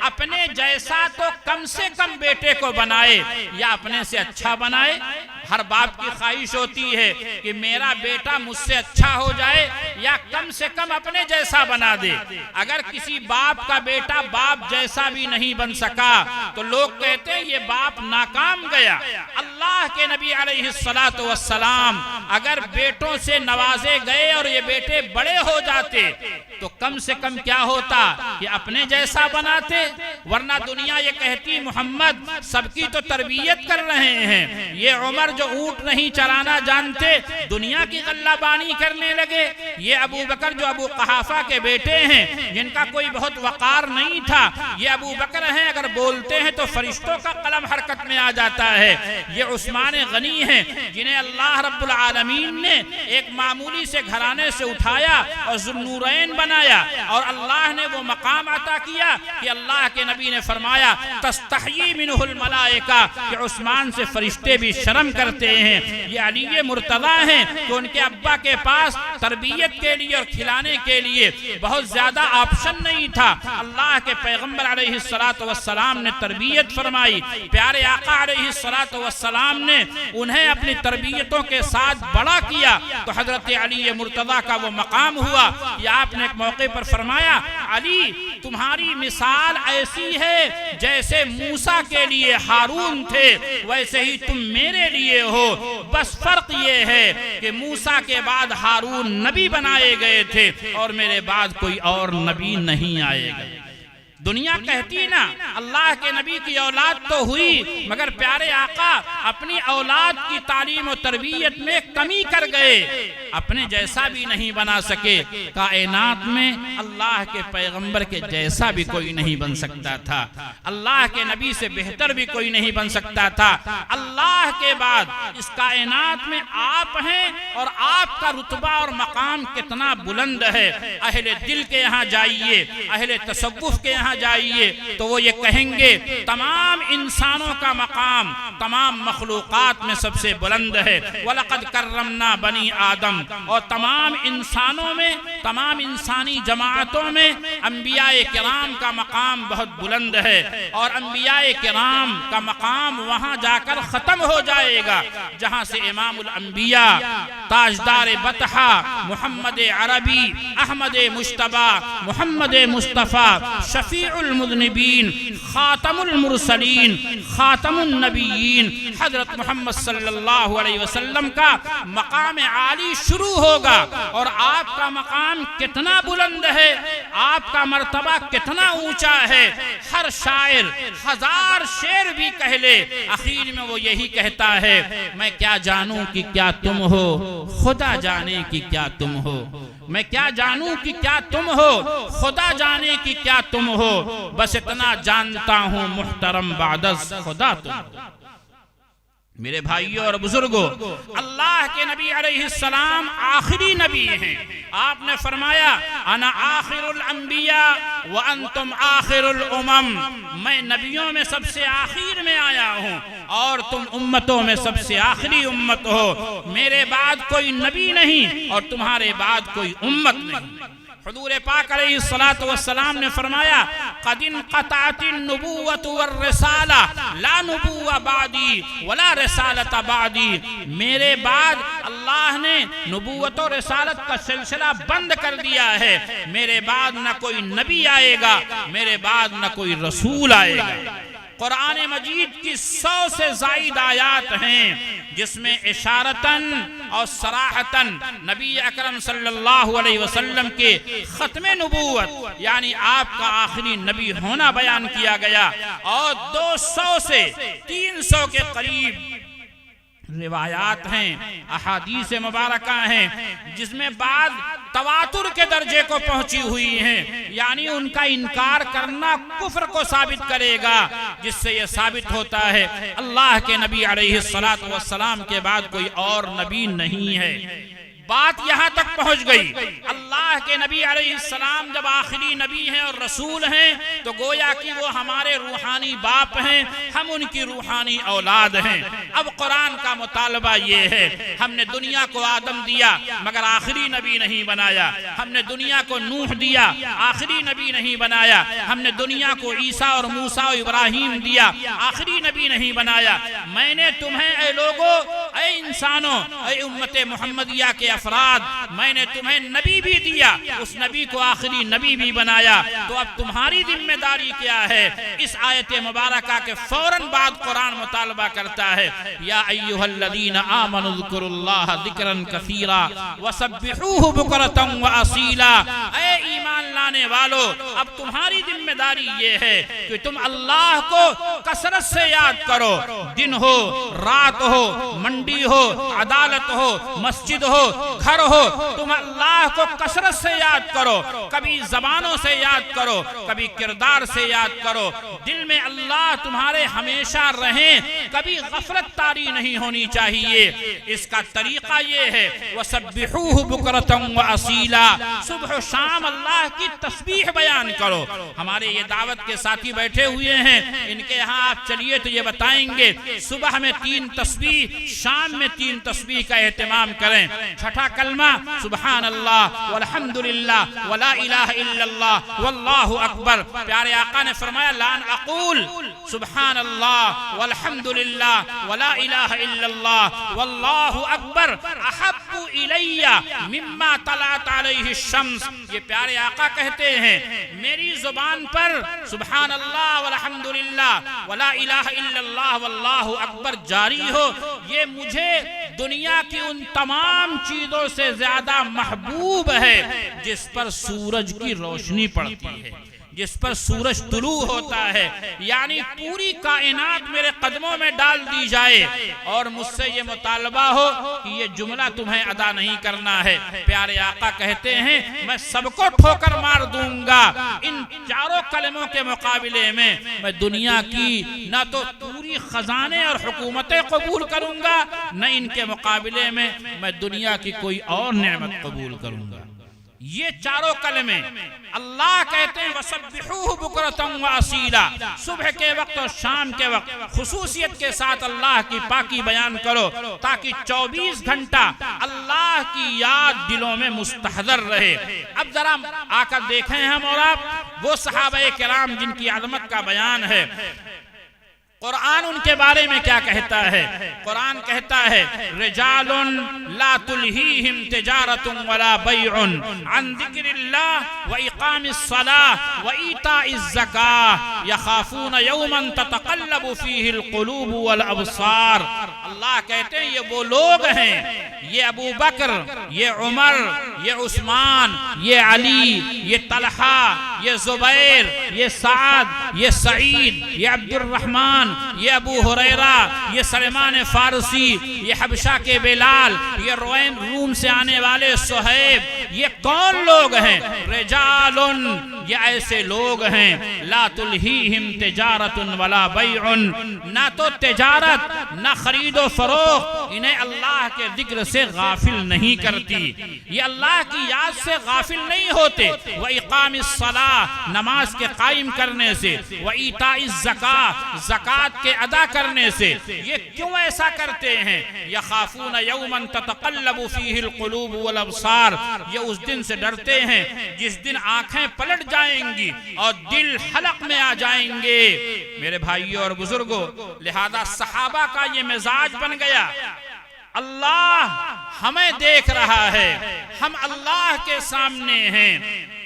अपने जैसा तो कम से कम बेटे को बनाए या अपने से अच्छा बनाए। हर बाप की ख्वाहिश होती है कि मेरा बेटा मुझसे अच्छा हो जाए या कम से कम अपने जैसा बना दे। अगर किसी बाप का बेटा बाप जैसा भी नहीं बन सका तो लोग कहते हैं ये बाप नाकाम गया। अल्लाह के नबी अलैहिस्सलातु वस्सलाम अगर बेटों से नवाजे गए और ये बेटे बड़े हो जाते तो कम से कम क्या होता कि अपने जैसा बनाते, वरना दुनिया ये कहती मोहम्मद सबकी तो तरबियत कर रहे हैं, ये उमर जो ऊंट नहीं चलाना जानते दुनिया की गल्लाबानी करने लगे, ये अबू बकर जो अबू कहाफा के बेटे हैं जिनका कोई बहुत वकार नहीं था, ये अबू बकर हैं, अगर बोलते हैं तो फरिश्तों का कलम हरकत में आ जाता है, ये उस्मान गनी हैं जिन्हें अल्लाह रब्बुल आलमीन ने एक मामूली से घराने से उठाया और ज़ुन्नूरैन बनाया और अल्लाह ने वो मकाम अता किया कि अल्लाह के नबी ने फरमाया तस्तही मिनहुल मलाइका कि उस्मान से फरिश्ते भी शर्म करते हैं। ये अली मुर्तज़ा हैं कि उनके अब्बा के पास तरबियत के लिए और खिलाने के लिए बहुत ज्यादा ऑप्शन नहीं था। अल्लाह के पैगंबर अलैहिस्सलातु वस्सलाम ने तरबियत फरमाई, प्यारे आका अलैहिस्सलातु वस्सलाम ने उन्हें अपनी तरबियतों के साथ बड़ा किया तो हजरत अली मुर्तज़ा का वो मकाम हुआ कि आपने एक मौके पर फरमाया अली तुम्हारी मिसाल ऐसी है जैसे मूसा के लिए हारून थे वैसे ही तुम मेरे लिए हो, बस फर्क ये है कि मूसा के बाद हारून नबी बनाए गए थे और मेरे बाद कोई और नबी नहीं आएगा। दुनिया कहती ना अल्लाह के नबी की औलाद तो हुई मगर प्यारे आका अपनी औलाद की तालीम और तरबियत में कमी कर गए, अपने जैसा भी नहीं बना सके। कायनात में अल्लाह के पैगंबर के जैसा भी कोई नहीं बन सकता था, अल्लाह के नबी से बेहतर भी कोई नहीं बन सकता था। अल्लाह के बाद इस कायनात में आप हैं और आपका रुतबा और मकाम कितना बुलंद है। अहले दिल के यहाँ जाइए, अहले तसव्वुफ के यहाँ जाइए तो वो ये कहेंगे तमाम इंसानों का मकाम तमाम मखलूकात में सबसे बुलंद है। वलक़द कर्रमना बनी आदम, और तमाम इंसानों में तमाम इंसानी जमातों में अंबियाए किराम का मकाम बहुत बुलंद है और अंबियाए किराम का मकाम वहां जाकर खत्म हो जाएगा जहां से इमामुल अंबिया ताजदार बतहा मोहम्मद अरबी अहमद मुश्तबा मोहम्मद मुस्तफ़ा शफीउल मुज़निबीन खातमुल मुरसलीन खातमुन नबीयीन हजरत मोहम्मद सल्लल्लाहु अलैहि वसल्लम का मकाम आली शुरू होगा। और आपका मकाम कितना बुलंद है, आपका मर्तबा कितना ऊंचा है, हर शायर हजार शेर भी कह ले आखिर में वो यही कहता है मैं क्या जानूं कि क्या तुम हो, खुदा जाने कि क्या तुम हो। मैं क्या जानूं कि क्या तुम हो, खुदा जाने कि क्या तुम हो, बस इतना जानता हूं मुहतरम बादस खुदा तुम हो। मेरे भाइयों और बुजुर्गों, अल्लाह के नबी अलैहिस्सलाम आखिरी नबी हैं। आपने फरमाया अना आखिरुल अंबिया व अंतुम आखिरुल उमम, मैं नबियों में सबसे आखिर में आया हूँ और तुम उम्मतों में सबसे आखिरी उम्मत हो। मेरे बाद कोई नबी नहीं और तुम्हारे बाद कोई उम्मत नहीं। हुजूर पाक अलैहिस्सलातु वस्सलाम ने फरमाया क़दिन क़तातिन नुबुव्वतु वर रिसाला ला नुबुव्वा बादी वला रिसालत बादी, मेरे बाद अल्लाह ने नुबुव्वत और रिसालत का सिलसिला बंद कर दिया है। मेरे बाद न कोई नबी आएगा, मेरे बाद न कोई रसूल आएगा। कुरान मजीद की 100 से ज़ायद आयात हैं जिसमें इशारतन और सराहतन नबी अकरम सल्लल्लाहु अलैहि वसल्लम के ख़त्मे नबूवत यानी आपका आखिरी नबी होना बयान किया गया और 200 से 300 के करीब रिवायात हैं, अहादीस मुबारका हैं जिसमें बाद तवातुर के दर्जे को पहुंची हुई हैं, यानी उनका इनकार करना कुफ्र को साबित करेगा, जिससे यह साबित होता है अल्लाह के नबी अलैहिस्सलातु वस्सलाम के बाद कोई और नबी नहीं है। बात यहां तक पहुंच गई। अल्लाह के नबी अलैहिस्सलाम जब आखिरी नबी हैं और रसूल हैं तो गोया कि वो हमारे रूहानी बाप हैं, हम उनकी रूहानी औलाद हैं। अब कुरान का मुतालबा ये है, हमने दुनिया को आदम दिया मगर आखिरी नबी नहीं बनाया, हमने दुनिया को नूह दिया आखिरी नबी नहीं बनाया, हमने दुनिया को ईसा और मूसा और इब्राहिम दिया आखिरी नबी नहीं बनाया। मैंने तुम्हें ऐ लोगों, ऐ इंसानों, ऐ उम्मते मुहम्मदिया के अफराद, मैंने तुम्हें नबी भी दिया, उस नबी को आखिरी नबी भी बनाया। तो अब तुम्हारी जिम्मेदारी क्या है? इस आयत मुबारका के फौरन बाद कुरान मुतालबा करता है, या अय्युहल्लज़ीना आमनु ज़कुरुल्लाह ज़िक्रन कसीरा वसब्बिहूहु बुकरतन व असीला। ऐ ईमान लाने वालों, अब तुम्हारी जिम्मेदारी ये है कि तुम अल्लाह को कसरत से याद करो। दिन हो, रात हो, मंडी हो, अदालत हो, मस्जिद हो, घर हो, तुम अल्लाह को कसरत से याद करो। कभी जबानों से याद करो, कभी किरदार से याद करो। दिल में अल्लाह तुम्हारे हमेशा रहें, कभी गफलत तारी नहीं होनी चाहिए। इसका तरीका ये है, वसब्बिहूहु बुकरतन व असीला, सुबह शाम अल्लाह की तस्बीह बयान करो। हमारे ये दावत के साथी बैठे हुए हैं, इनके यहाँ आप चलिए तो ये बताएंगे सुबह में 3 तस्बीह, शाम में 3 तस्बीह का एहतमाम करें। छठा कलमा सुबहान अल्लाह वल्हम्दुलिल्लाह वला इलाहा इल्लल्लाह वल्लाहु अकबर। प्यारे आका ने फरमाया, लान अक़ूल सुबहान अल्लाह वल्हम्दुलिल्लाह वला इलाहा इल्लल्लाह वल्लाहु अकबर अहब्बु इलैया मिम्मा तलात अलैहि शम्स। ये प्यारे आका कहते हैं, मेरी जुबान पर सुबहान अल्लाह वल्हम्दुलिल्लाह वला इलाहा इल्लल्लाह वल्लाहु अकबर जारी हो, ये मुझे दुनिया की उन तमाम चीजों से ज्यादा महबूब है जिस पर सूरज की रोशनी पड़ती है, जिस पर सूरज तुलू होता है। यानी पूरी कायनात मेरे कदमों में डाल दी जाए और मुझसे ये मुतालबा हो कि ये जुमला तुम्हें अदा नहीं करना है। प्यारे आका कहते हैं, मैं सबको ठोकर मार दूंगा। इन चारों कलमों के मुकाबले में मैं दुनिया की न तो पूरी खजाने और हुकूमतें कबूल करूंगा, न इनके मुकाबले में मैं दुनिया की कोई और नेमत कबूल करूंगा। ये चारों कलमे अल्लाह कहते हैं, वसब्बिहूहु बुकरतन व असीला, सुबह के वक्त और शाम के वक्त खुसूसियत के साथ अल्लाह की पाकी बयान करो, ताकि 24 घंटा अल्लाह की याद दिलों में मुस्तहदर रहे। अब जरा आकर देखें हम और आप वो सहाबा किराम जिनकी अज़मत का बयान है, कुरान उनके बारे में क्या कहता है? कुरान कहता है, रिजालुन ला तुल्हीहिम तिजारतुन वला बैउन अन ज़िक्रिल्लाह व इक़ामिस सलाह व ईताइज़ ज़काह यखाफून यौमन ततक़ल्लबु फ़ीहिल क़ुलूब वल अबसार। अल्लाह कहते हैं, ये वो लोग हैं, ये अबू बकर, ये उमर, ये उस्मान, ये अली, ये तलहा, ये जुबैर, ये साद, ये सईद, ये अब्दुर्रहमान, ये अबू हुरैरा, ये सलमान फारसी, ये हबशा के बेलाल, ये रूम से आने वाले सुहैब, ये कौन लोग हैं? रिजालुन, ये ऐसे लोग हैं, ला तुल्हीहिम तिजारतुन वला बैउन, ना तो तिजारत ना खरीदो फरोख्त इन्हें अल्लाह के जिक्र से गाफिल नहीं करती, ये अल्लाह की याद से गाफिल नहीं होते। व इक़ामिस सलाह, नमाज के कायम करने से, व ईताइज़ ज़कात, ज़कात के अदा करने से। ये क्यों ऐसा करते हैं? यखाफून यौमन ततक़ल्लबु फ़ीहिल क़ुलूब वल अबसार, ये उस दिन से डरते हैं जिस दिन आंखें पलट जाएंगी और दिल हलक में आ जाएंगे। मेरे भाइयों और बुजुर्गों, लिहाजा सहाबा का ये मिजाज बन गया, अल्लाह हमें देख रहा है, हम अल्लाह के सामने हैं,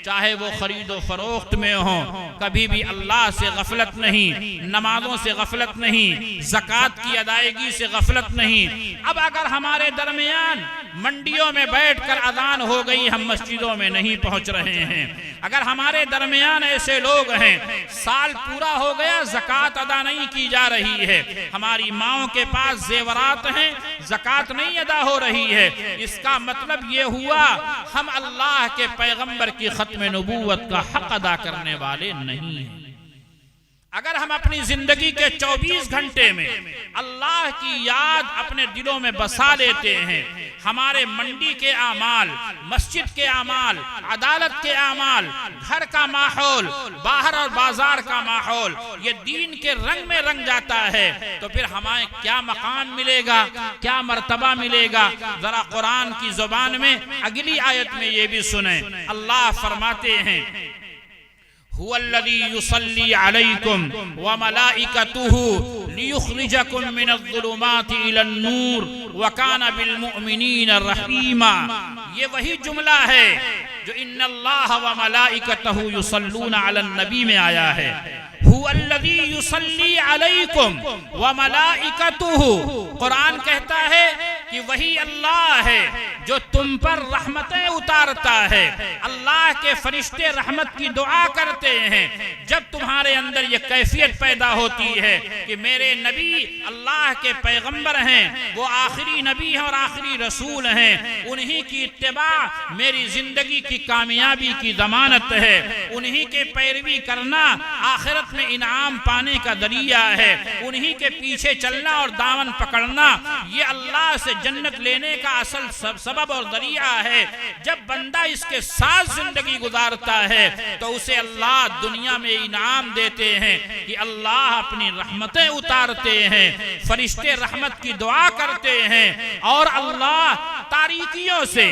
चाहे वो खरीदो फरोख्त में हो, कभी भी अल्लाह से गफलत नहीं, नमाजों से गफलत नहीं, ज़कात की अदायगी से गफलत नहीं। अब अगर हमारे दरमियान मंडियों में बैठकर अजान हो गई, हम मस्जिदों में नहीं पहुंच रहे हैं, अगर हमारे दरमियान ऐसे लोग हैं, साल पूरा हो गया ज़कात अदा नहीं की जा रही है, हमारी माओं के पास जेवरात हैं, ज़कात नहीं अदा हो रही है, इसका मतलब ये हुआ हम अल्लाह के पैगंबर की खत्म नबूवत का हक अदा करने वाले नहीं हैं। अगर हम अपनी जिंदगी के 24 घंटे में अल्लाह की याद अपने दिलों में बसा लेते हैं, हमारे मंडी के आमाल, मस्जिद के आमाल, अदालत के आमाल, घर का माहौल, बाहर और बाजार का माहौल, ये दीन के रंग में रंग जाता है, तो फिर हमें क्या मकाम मिलेगा, क्या मर्तबा मिलेगा। जरा कुरान की जुबान में अगली आयत में ये भी सुने। अल्लाह फरमाते हैं, हुवल्लज़ी युसल्ली अलैकुम व मलाइकतुहु लियुखरिजकुम मिनज़्ज़ुलुमाति इलन-नूर व काना बिल-मुअमिनीना रहीमा। ये वही जुमला है जो इन्नल्लाह व मलाइकतहु युसल्लूना अलन-नबी में आया है। हुवल्लज़ी युसल्ली अलैकुम व मलाइकतुहु, कुरान कहता है कि वही अल्लाह है जो तुम पर रहमतें उतारता है। अल्लाह के फरिश्ते रहमत की दुआ करते हैं। जब तुम्हारे अंदर ये कैफियत पैदा होती है कि मेरे नबी अल्लाह के पैगंबर हैं, वो आखिरी नबी हैं और आखिरी रसूल हैं, उन्हीं की इत्तिबा मेरी जिंदगी की कामयाबी की जमानत है, उन्हीं के पैरवी करना आखिरत में इनाम पाने का दरिया है, उन्हीं के पीछे चलना और दामन पकड़ना ये अल्लाह से जन्नत लेने का असल सबब और दरिया है। जब बंदा इसके साथ जिंदगी गुजारता है तो उसे अल्लाह दुनिया में इनाम देते हैं कि अल्लाह अपनी रहमतें उतारते हैं, फरिश्ते रहमत की दुआ करते हैं और अल्लाह तारीकियों से,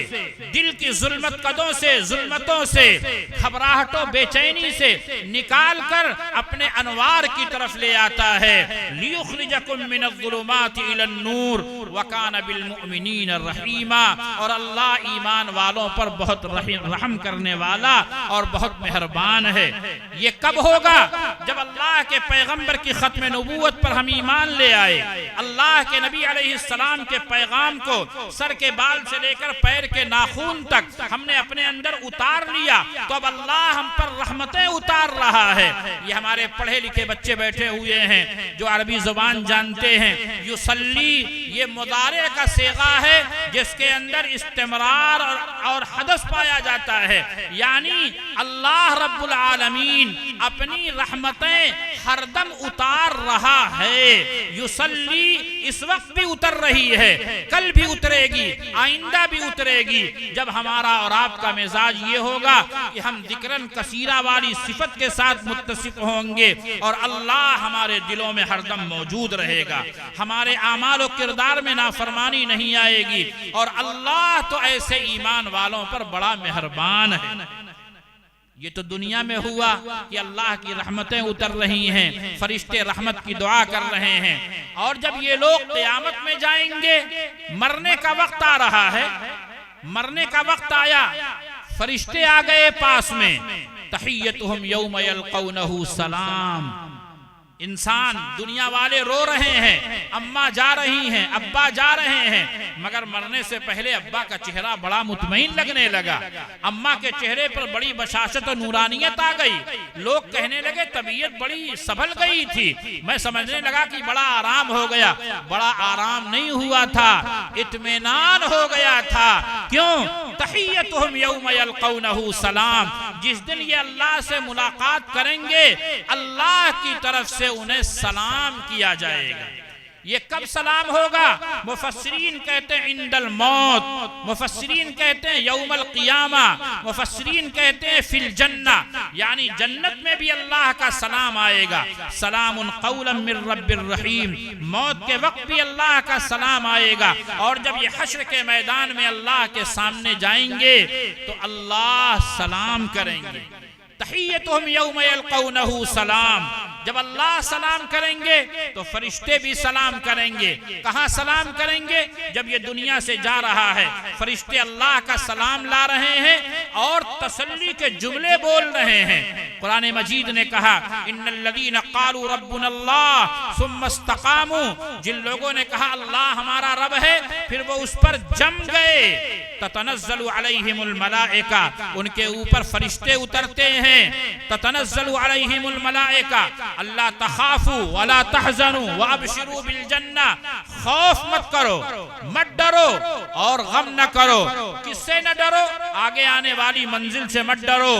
दिल की जुल्मत कदों से, जुल्मतों से, घबराहटों, बेचैनी से निकाल कर अपने अनवार की तरफ ले आता है। लियुखरिजकुम मिनज़्ज़ुलुमाति इलन-नूर व काना बिल-मुअमिनीना रहीमा, और अल्लाह ईमान वालों पर बहुत रहम करने वाला और बहुत मेहरबान है। ये कब होगा? जब अल्लाह के पैगंबर की खत्म नबूवत पर हम ईमान ले आए, अल्लाह के नबी अलैहिस्सलाम के पैगाम को सर के बाल से लेकर पैर के नाखून तक हमने अपने अंदर उतार लिया, तो अब अल्लाह हम पर रहमतें उतार रहा है। ये हमारे पढ़े लिखे बच्चे बैठे हुए हैं जो अरबी जुबान जानते हैं। युसल्ली ये मुदारे का सेगा है जिसके अंदर इस्तिमरार और हदस पाया जाता है, यानी अल्लाह रब्बुल आलमीन अपनी रहमतें हरदम उतार रहा है। युसल्ली इस वक्त भी उतर रही है, कल भी उतरेगी, आइंदा भी उतरेगी। जब हमारा और आपका मिजाज ये होगा कि हम जिक्रन कसीरा वाली सिफत के साथ मुत्तसिफ होंगे और अल्लाह हमारे दिलों में हरदम मौजूद रहेगा, हमारे आमाल और किरदार में नाफरमानी नहीं आएगी, और अल्लाह तो ऐसे ईमान वालों पर बड़ा मेहरबान है। ये तो दुनिया में हुआ कि अल्लाह की रहमतें उतर रही हैं, फरिश्ते रहमत की दुआ कर रहे हैं, और जब ये लोग क़यामत में जाएंगे, मरने का वक्त आ रहा है, मरने का वक्त आया, फरिश्ते आ गए पास में, तहियतुहुम यौम यल्क़ौनहु सलाम। इंसान दुनिया वाले रो रहे हैं, अम्मा जा रही हैं, अब्बा जा रहे हैं, मगर मरने से पहले अब्बा का चेहरा बड़ा मुतमईन लगने लगा, अम्मा के चेहरे पर बड़ी बशाशत और नूरानियत आ गई। लोग कहने लगे तबीयत बड़ी संभल गई थी। मैं समझने लगा कि बड़ा आराम हो गया। बड़ा आराम नहीं हुआ था, इत्मीनान हो गया था। क्यों? तहियतुहुम यौम यल्क़ौनहु सलाम। जिस दिन ये अल्लाह से मुलाकात करेंगे, अल्लाह की तरफ से उन्हें सलाम किया जाएगा। ये कब सलाम होगा? मुफस्सिरीन कहते हैं इंदल मौत, मुफस्सिरीन कहते हैं यौमल क़ियामा, मुफस्सिरीन कहते हैं फिल जन्ना, यानी जन्नत में भी अल्लाह का सलाम आएगा। सलामुन क़ौलन मिर रब्बिर रहीम। मौत के वक्त भी अल्लाह का सलाम आएगा, और जब ये हश्र के मैदान में अल्लाह के सामने जाएंगे तो अल्लाह सलाम करेंगे। तहियतुहुम यौम यल्क़ौनहु सलाम। जब अल्लाह सलाम करेंगे तो फरिश्ते भी सलाम करेंगे। कहाँ सलाम करेंगे? जब ये दुनिया से जा रहा है, फरिश्ते अल्लाह का सलाम ला रहे हैं और तसल्ली के जुमले बोल रहे हैं। कुरान मजीद ने कहा, इन्नल्लज़ीना क़ालू रब्बुनल्लाह सुम्मा इस्तक़ामू, जिन लोगों ने कहा अल्लाह हमारा रब है, फिर वो उस पर जम गए, ततनज़्ज़लु अलैहिमुल मलाइका, उनके ऊपर फरिश्ते उतरते हैं। ततनज़्ज़लु अलैहिमुल मलाइका अल्ला तखाफू वला तहज़नू व अबशिरू बिल जन्ना खौफ मत करो, मत डरो और गम न करो। किससे न डरो? आगे आने वाली मंजिल से मत डरो,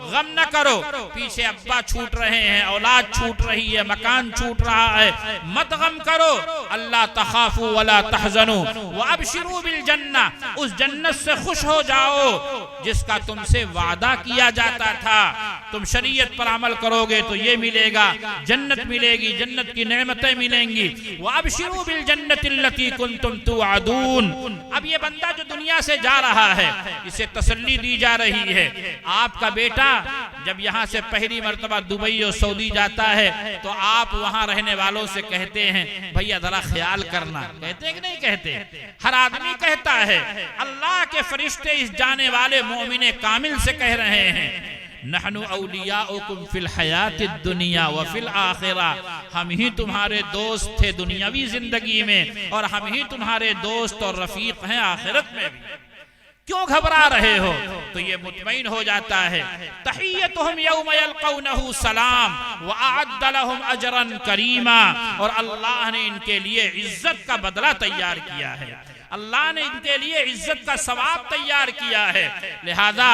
गम न करो। पीछे अब्बा छूट रहे हैं, औलाद छूट रही है, मकान छूट रहा है, मत गम करो। अल्लाह तखाफू वला तहजनू व अबशिरू बिल जन्ना, उस जन्नत से खुश हो जाओ जिसका तुमसे वादा किया जाता था। तुम शरीयत पर अमल करोगे तो ये मिलेगा, जन्नत मिलेगी, जन्नत की नेमतें मिलेंगी। व अबशिरू बिल जन्नतिल्लती कुंतुम तुअदून। अब ये बंदा जो दुनिया से जा रहा है, इसे तसल्ली दी जा रही है। आपका बेटा जब यहाँ से पहली मर्तबा दुबई और सऊदी जाता है तो आप वहाँ रहने वालों से कहते हैं भैया जरा ख्याल करना, कहते हैं कि नहीं कहते? हर आदमी कहता है। अल्लाह के फरिश्ते इस जाने वाले मोमिने कामिल से कह रहे हैं नहनु औलियाउकुम फिल हयातिद दुनिया व फिल आखिरा, हम ही तुम्हारे दोस्त थे दुनियावी जिंदगी में और हम ही तुम्हारे दोस्त और रफीक हैं आखिरत में भी। क्यों घबरा रहे हो? तो ये मुतमईन हो जाता है। तहियतुहुम यौम यल्कौनहु सलाम व अअद्द लहुम अजरन करीमा, और अल्लाह ने इनके लिए इज्जत का बदला तैयार किया है, अल्लाह ने इनके लिए इज्जत का सवाब तैयार किया है। लिहाजा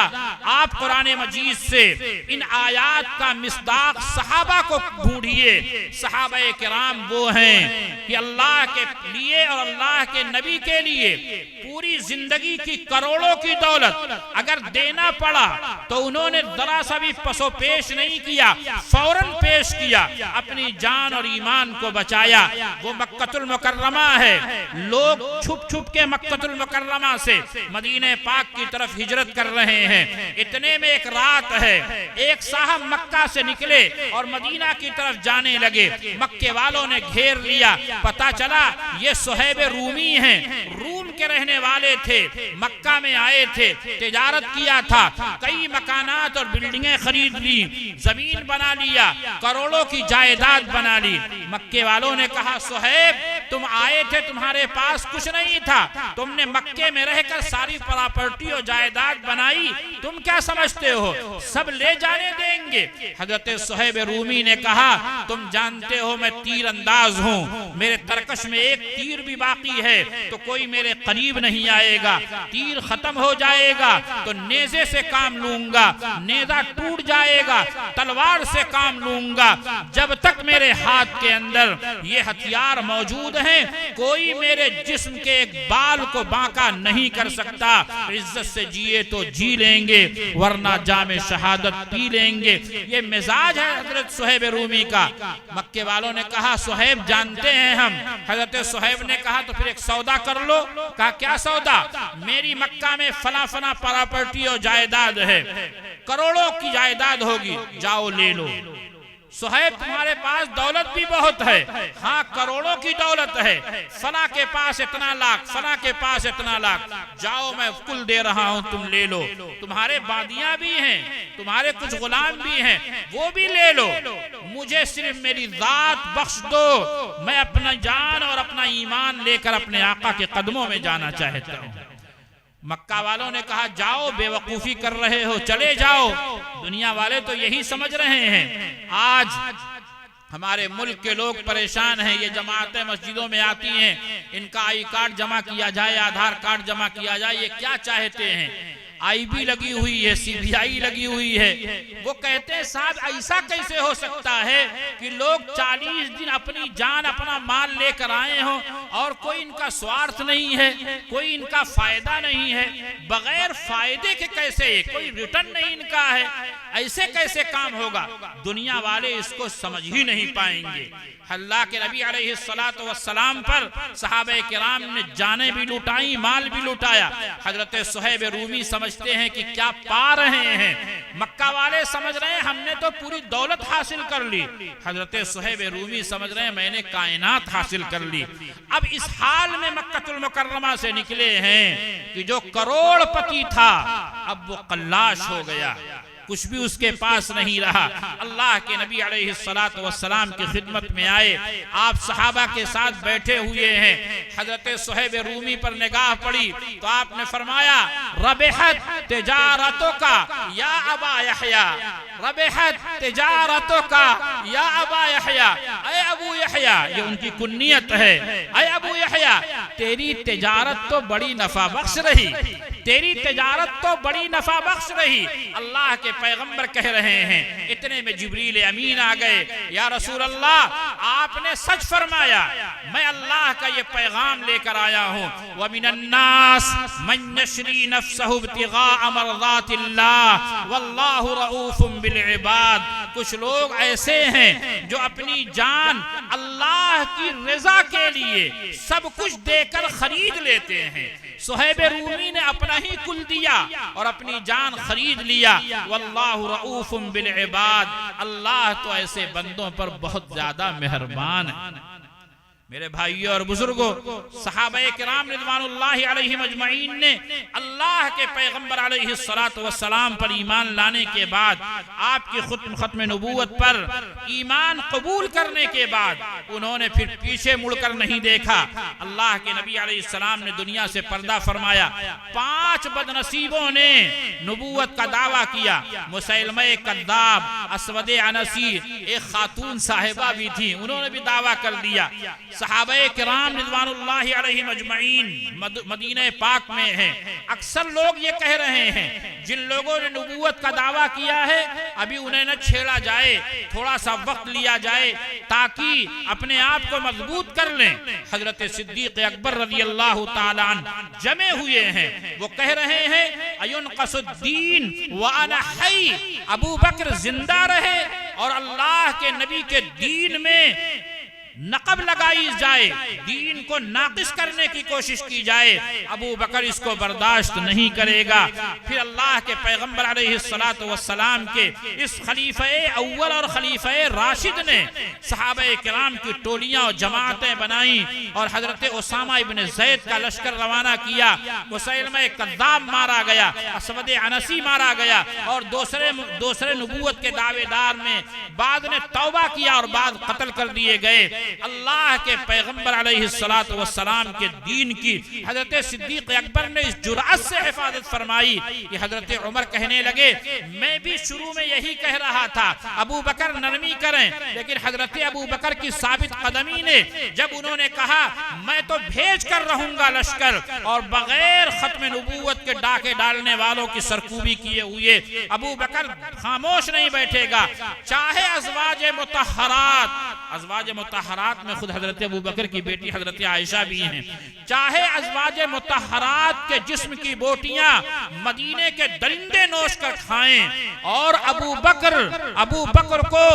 आप कुरान मजीद से इन आयात का मिस्दाक सहाबा को ढूंढिए। सहाबाए किराम वो हैं कि अल्लाह के लिए और अल्लाह के नबी के लिए पूरी जिंदगी की करोड़ों की दौलत अगर देना पड़ा तो उन्होंने जरा सा भी पसोपेश नहीं किया, फौरन पेश किया, अपनी जान और ईमान को बचाया। वो मक्कतुल मुकर्रमा है। लोग छुप छुप के मक्कतुल मुकर्रमा से मदीने पाक की तरफ हिजरत कर रहे हैं। इतने में एक रात है, एक साहब मक्का से निकले और मदीना की तरफ जाने लगे। मक्के वालों ने घेर लिया। पता चला ये सुहैब रूमी हैं, रूम के रहने वाले थे, मक्का में आए थे, तिजारत किया था, कई मकानात और बिल्डिंगें खरीद ली, जमीन बना लिया, करोड़ों की जायदाद बना ली। मक्के वालों ने कहा सुहैब तुम आए थे, तुम्हारे पास कुछ नहीं था, तुमने मक्के में रहकर सारी प्रॉपर्टी और जायदाद बनाई, तुम क्या समझते हो सब ले जाने देंगे? हजरत सुहैब रूमी ने कहा तुम जानते हो मैं तीर अंदाज हूँ, मेरे तरकश में एक तीर भी बाकी है तो कोई मेरे करीब नहीं आएगा। तीर खत्म हो जाएगा तो नेज़े से काम लूंगा, नेज़ा टूट जाएगा तलवार से काम लूंगा। जब तक मेरे हाथ के अंदर ये हथियार मौजूद हैं कोई मेरे जिस्म के एक बाल को बांका नहीं कर सकता। इज्जत से जिए तो जी लेंगे वरना जामे शहादत पी लेंगे। ये मिजाज है हजरत सुहैब रूमी का। मक्के वालों ने कहा सुहैब जानते हैं हम। हजरत सुहैब ने कहा तो फिर एक सौदा कर लो। कहा क्या सौदा? मेरी मक्का में फला फला प्रॉपर्टी और जायदाद है, करोड़ों की जायदाद होगी, जाओ ले लो। सुहैब तुम्हारे पास दौलत भी बहुत है, हाँ करोड़ों की दौलत है, फला के पास इतना लाख, फला के पास इतना लाख, जाओ मैं कुल दे रहा हूं तुम ले लो। तुम्हारे बादियां भी हैं, तुम्हारे कुछ गुलाम भी हैं, वो भी ले लो, मुझे सिर्फ मेरी जात बख्श दो, मैं अपना जान और अपना ईमान लेकर अपने आका के कदमों में जाना चाहता हूं। मक्का वालों ने कहा जाओ बेवकूफी कर रहे हो, चले जाओ। दुनिया वाले तो यही समझ रहे हैं। आज हमारे मुल्क के लोग परेशान हैं, ये जमातें मस्जिदों में आती हैं, इनका आई कार्ड जमा किया जाए, आधार कार्ड जमा किया जाए, ये क्या चाहते हैं? IB लगी हुई है, CBI लगी हुई है। वो कहते हैं साहब ऐसा कैसे हो सकता है कि लोग 40 दिन अपनी जान अपना माल लेकर आए हों और कोई इनका स्वार्थ नहीं है, कोई इनका फायदा नहीं है, बगैर फायदे के कैसे, कोई रिटर्न नहीं इनका है, ऐसे कैसे काम होगा? दुनिया वाले इसको समझ ही नहीं पाएंगे। अल्लाह के नबी अलैहिस्सलातु वस्सलाम पर सहाबे किराम ने जानें भी लुटाई, माल भी लुटाया। हजरत सुहैब रूमी समझते हैं कि क्या पा रहे हैं, मक्का वाले समझ रहे हैं हमने तो पूरी दौलत हासिल कर ली, हजरत सुहैब रूमी समझ रहे हैं मैंने कायनात हासिल कर ली। अब इस हाल में मक्कतुल मुकर्रमा से निकले हैं कि जो करोड़पति था अब वो कल्लाश हो गया, कुछ भी उसके पास नहीं रहा। अल्लाह के नबी अलैहिस्सलातु वस्सलाम की खिदमत में आए, आप सहाबा के साथ बैठे हुए हैं। हजरत सुहैब रूमी पर निगाह पड़ी तो आपने फरमाया रबहत तिजारतों का या अबा यहया, रबहत तिजारतों का या अबा यहया, अय अबू यहया, ये उनकी कुन्नियत है। अय अबू यहया, तेरी तिजारत तो बड़ी नफा बख्श रही, तेरी तिजारत तो बड़ी नफा बख्श रही। अल्लाह के पैगंबर कह रहे हैं। इतने में जिब्रील अमीन आ गए, या रसूल अल्लाह, आपने सच फरमाया, मैं अल्लाह का ये पैगाम लेकर आया हूँ। व मिनन्नास मन यशरी नफ्सहु इब्तिगा मर्ज़ातिल्लाह वल्लाहु रऊफुम बिल इबाद। कुछ लोग ऐसे हैं जो अपनी जान अल्लाह की रजा के लिए सब कुछ देकर खरीद लेते हैं। सुहैब रूमी ने अपना ही कुल दिया और अपनी जान खरीद लिया। वल्लाहु रऊफुम बिल इबाद, अल्लाह तो ऐसे बंदों पर बहुत ज्यादा मेहरबान है। मेरे भाइयों और बुजुर्गों, सहाबाए किराम रिज़वानुल्लाहि अलैहिम अजमईन ने अल्लाह के पैगंबर अलैहिस्सलातु वस्सलाम पर ईमान लाने के बाद, आपकी खत्म नबूवत पर ईमान कबूल करने के बाद उन्होंने फिर पीछे मुड़कर नहीं देखा। अल्लाह के नबी अलैहिस्सलाम ने दुनिया से पर्दा फरमाया। 5 बदनसीबों ने नबूवत का दावा किया। मुसैलमा कद्दाब, असवद अनसी, एक खातून साहिबा भी थी, उन्होंने भी दावा कर दिया। सहाबाए किराम रिज़वानुल्लाहि अलैहिम अजमईन मदीने पाक में हैं। अक्सर लोग ये कह रहे हैं, जिन लोगों ने नबूवत का दावा किया है अभी उन्हें न छेड़ा जाए, थोड़ा सा वक्त लिया जाए ताकि अपने आप को मजबूत कर लें। हजरत सिद्दीक अकबर रज़ियल्लाहु ताला अन्हु जमे हुए हैं, वो कह रहे हैं अयुनक़सुद्दीन व अना हई, अबू बकर जिंदा रहे और अल्लाह के नबी के दीन में नकब लगाई जाए, दीन को नाकिस करने की कोशिश की जाए, अबू बकर इसको बर्दाश्त नहीं करेगा। फिर अल्लाह के पैगंबर अलैहिस्सलातु वस्सलाम के इस खलीफे अव्वल और खलीफे राशिद ने सहाबाए किराम की टोलियां और जमातें बनाई और हजरत उसामा इब्न ज़ैद का लश्कर रवाना किया। मुसैलमा कद्दाब मारा गया, असवद अनसी मारा गया और दूसरे नबूवत के दावेदार में बाद ने तौबा किया और बाद कत्ल कर दिए गए। अल्लाह के पैगंबर अलैहिस्सलातु वस्सलाम के दीन की हजरत सिद्दीक अकबर ने इस जुरात से हिफाजत फरमाई कि हजरत उमर कहने लगे, मैं भी शुरू में यही कह रहा था अबू बकर नरमी करें, लेकिन हजरत अबू बकर की साबित कदमी ने जब उन्होंने कहा मैं तो भेज कर रहूंगा लश्कर और बगैर खत्म नबूवत के डाके डालने वालों की सरकूबी किए हुए अबू बकर खामोश नहीं बैठेगा, चाहे अज़वाज मुतहहरात में खुद हजरत अबू बकर की बेटी हजरत आयशा भी हैं, चाहे अज़वाज मुतहहरात के जिस्म की बोटियां मदीने के दरिंदे नोश कर खाएं और अबू बकर को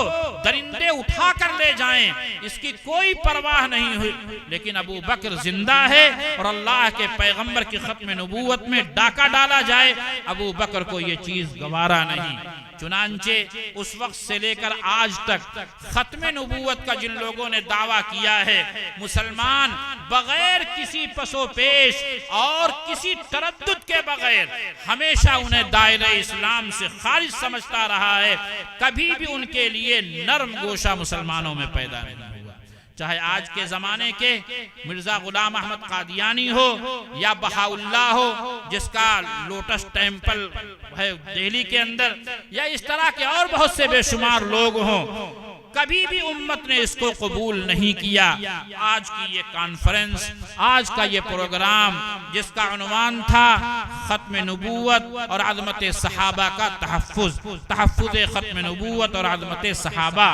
दरिंदे उठा कर ले जाएं, इसकी कोई परवाह नहीं हुई, लेकिन अबू बकर जिंदा है और अल्लाह के पैगंबर की खत्म नबूवत में डाका डाला जाए, अबू बकर को ये चीज गवारा नहीं। चुनांचे उस वक्त से लेकर आज तक खत्म नबूवत का जिन लोगों ने दावा किया है, मुसलमान बगैर किसी पसोपेश और किसी तरद्दुद के बगैर हमेशा उन्हें दायरे इस्लाम से खारिज समझता रहा है, कभी भी उनके लिए नरम गोशा मुसलमानों में पैदा नहीं हुआ। चाहे आज के जमाने के मिर्जा गुलाम अहमद कादियानी हो या बहाउल्लाह हो जिसका लोटस टेम्पल है दिल्ली के अंदर, या इस तरह के और बहुत से बेशुमार लोग हों, कभी भी उम्मत ने इसको कबूल नहीं किया। आज की ये कॉन्फ्रेंस, आज का ये प्रोग्राम जिसका उन्वान था खत्म नबूवत और अज़मत सहाबा का तहफ़्फ़ुज़ खत्म नबूवत और अज़मत सहाबा,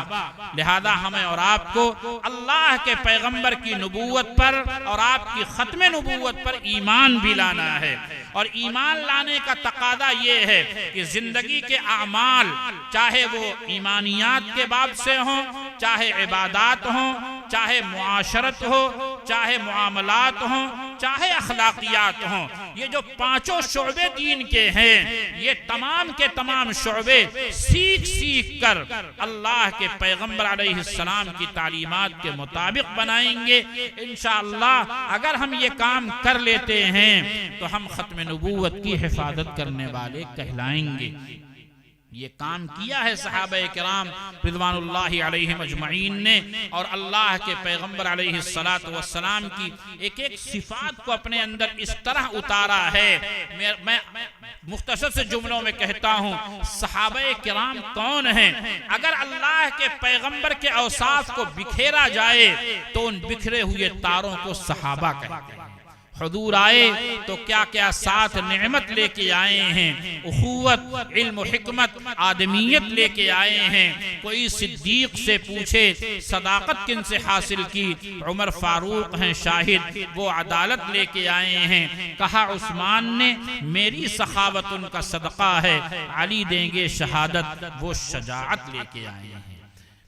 लिहाजा हमें और आपको अल्लाह के पैगंबर की नबूवत पर और आपकी खत्म नबूवत पर ईमान भी लाना है। और ईमान लाने का तकादा ये है कि जिंदगी के अमाल, चाहे वो ईमानियात के बाब से हों, चाहे इबादात हों, चाहे मुआशरत हो, चाहे मुआमलात हों, चाहे अखलाकियात हों, ये जो पांचों शोबे दीन के हैं, ये तमाम के तमाम शोबे सीख सीख कर अल्लाह के पैगंबर अलैहिस्सलाम की तालीमात के मुताबिक बनाएंगे। इंशाअल्लाह अगर हम ये काम कर लेते हैं तो हम खत्म नबूवत की हिफाजत करने वाले कहलाएंगे। ये काम किया है सहाबा किराम रिज़वानुल्लाहि अलैहिम अजमईन ने, और अल्लाह के पैगंबर अलैहिस्सलातु वस्सलाम की एक एक सिफात को अपने अंदर इस तरह उतारा है। मैं मुख्तसर से जुमलों में कहता हूँ, सहाबा किराम कौन हैं? अगर अल्लाह के पैगंबर के औसाफ को बिखेरा जाए तो उन बिखरे हुए तारों को सहाबा कहते हैं। हुजूर आए तो क्या क्या साथ नेमत लेके आए हैं, उखुवत, इल्म, हिकमत, आदमियत लेके आए हैं। कोई सिद्दीक से पूछे सदाकत किन से हासिल की, उमर फारूक हैं शाहिद, वो अदालत लेके आए हैं। कहा उस्मान ने, मेरी सखावत उनका सदका है। अली देंगे शहादत, वो शजाअत लेके आए हैं।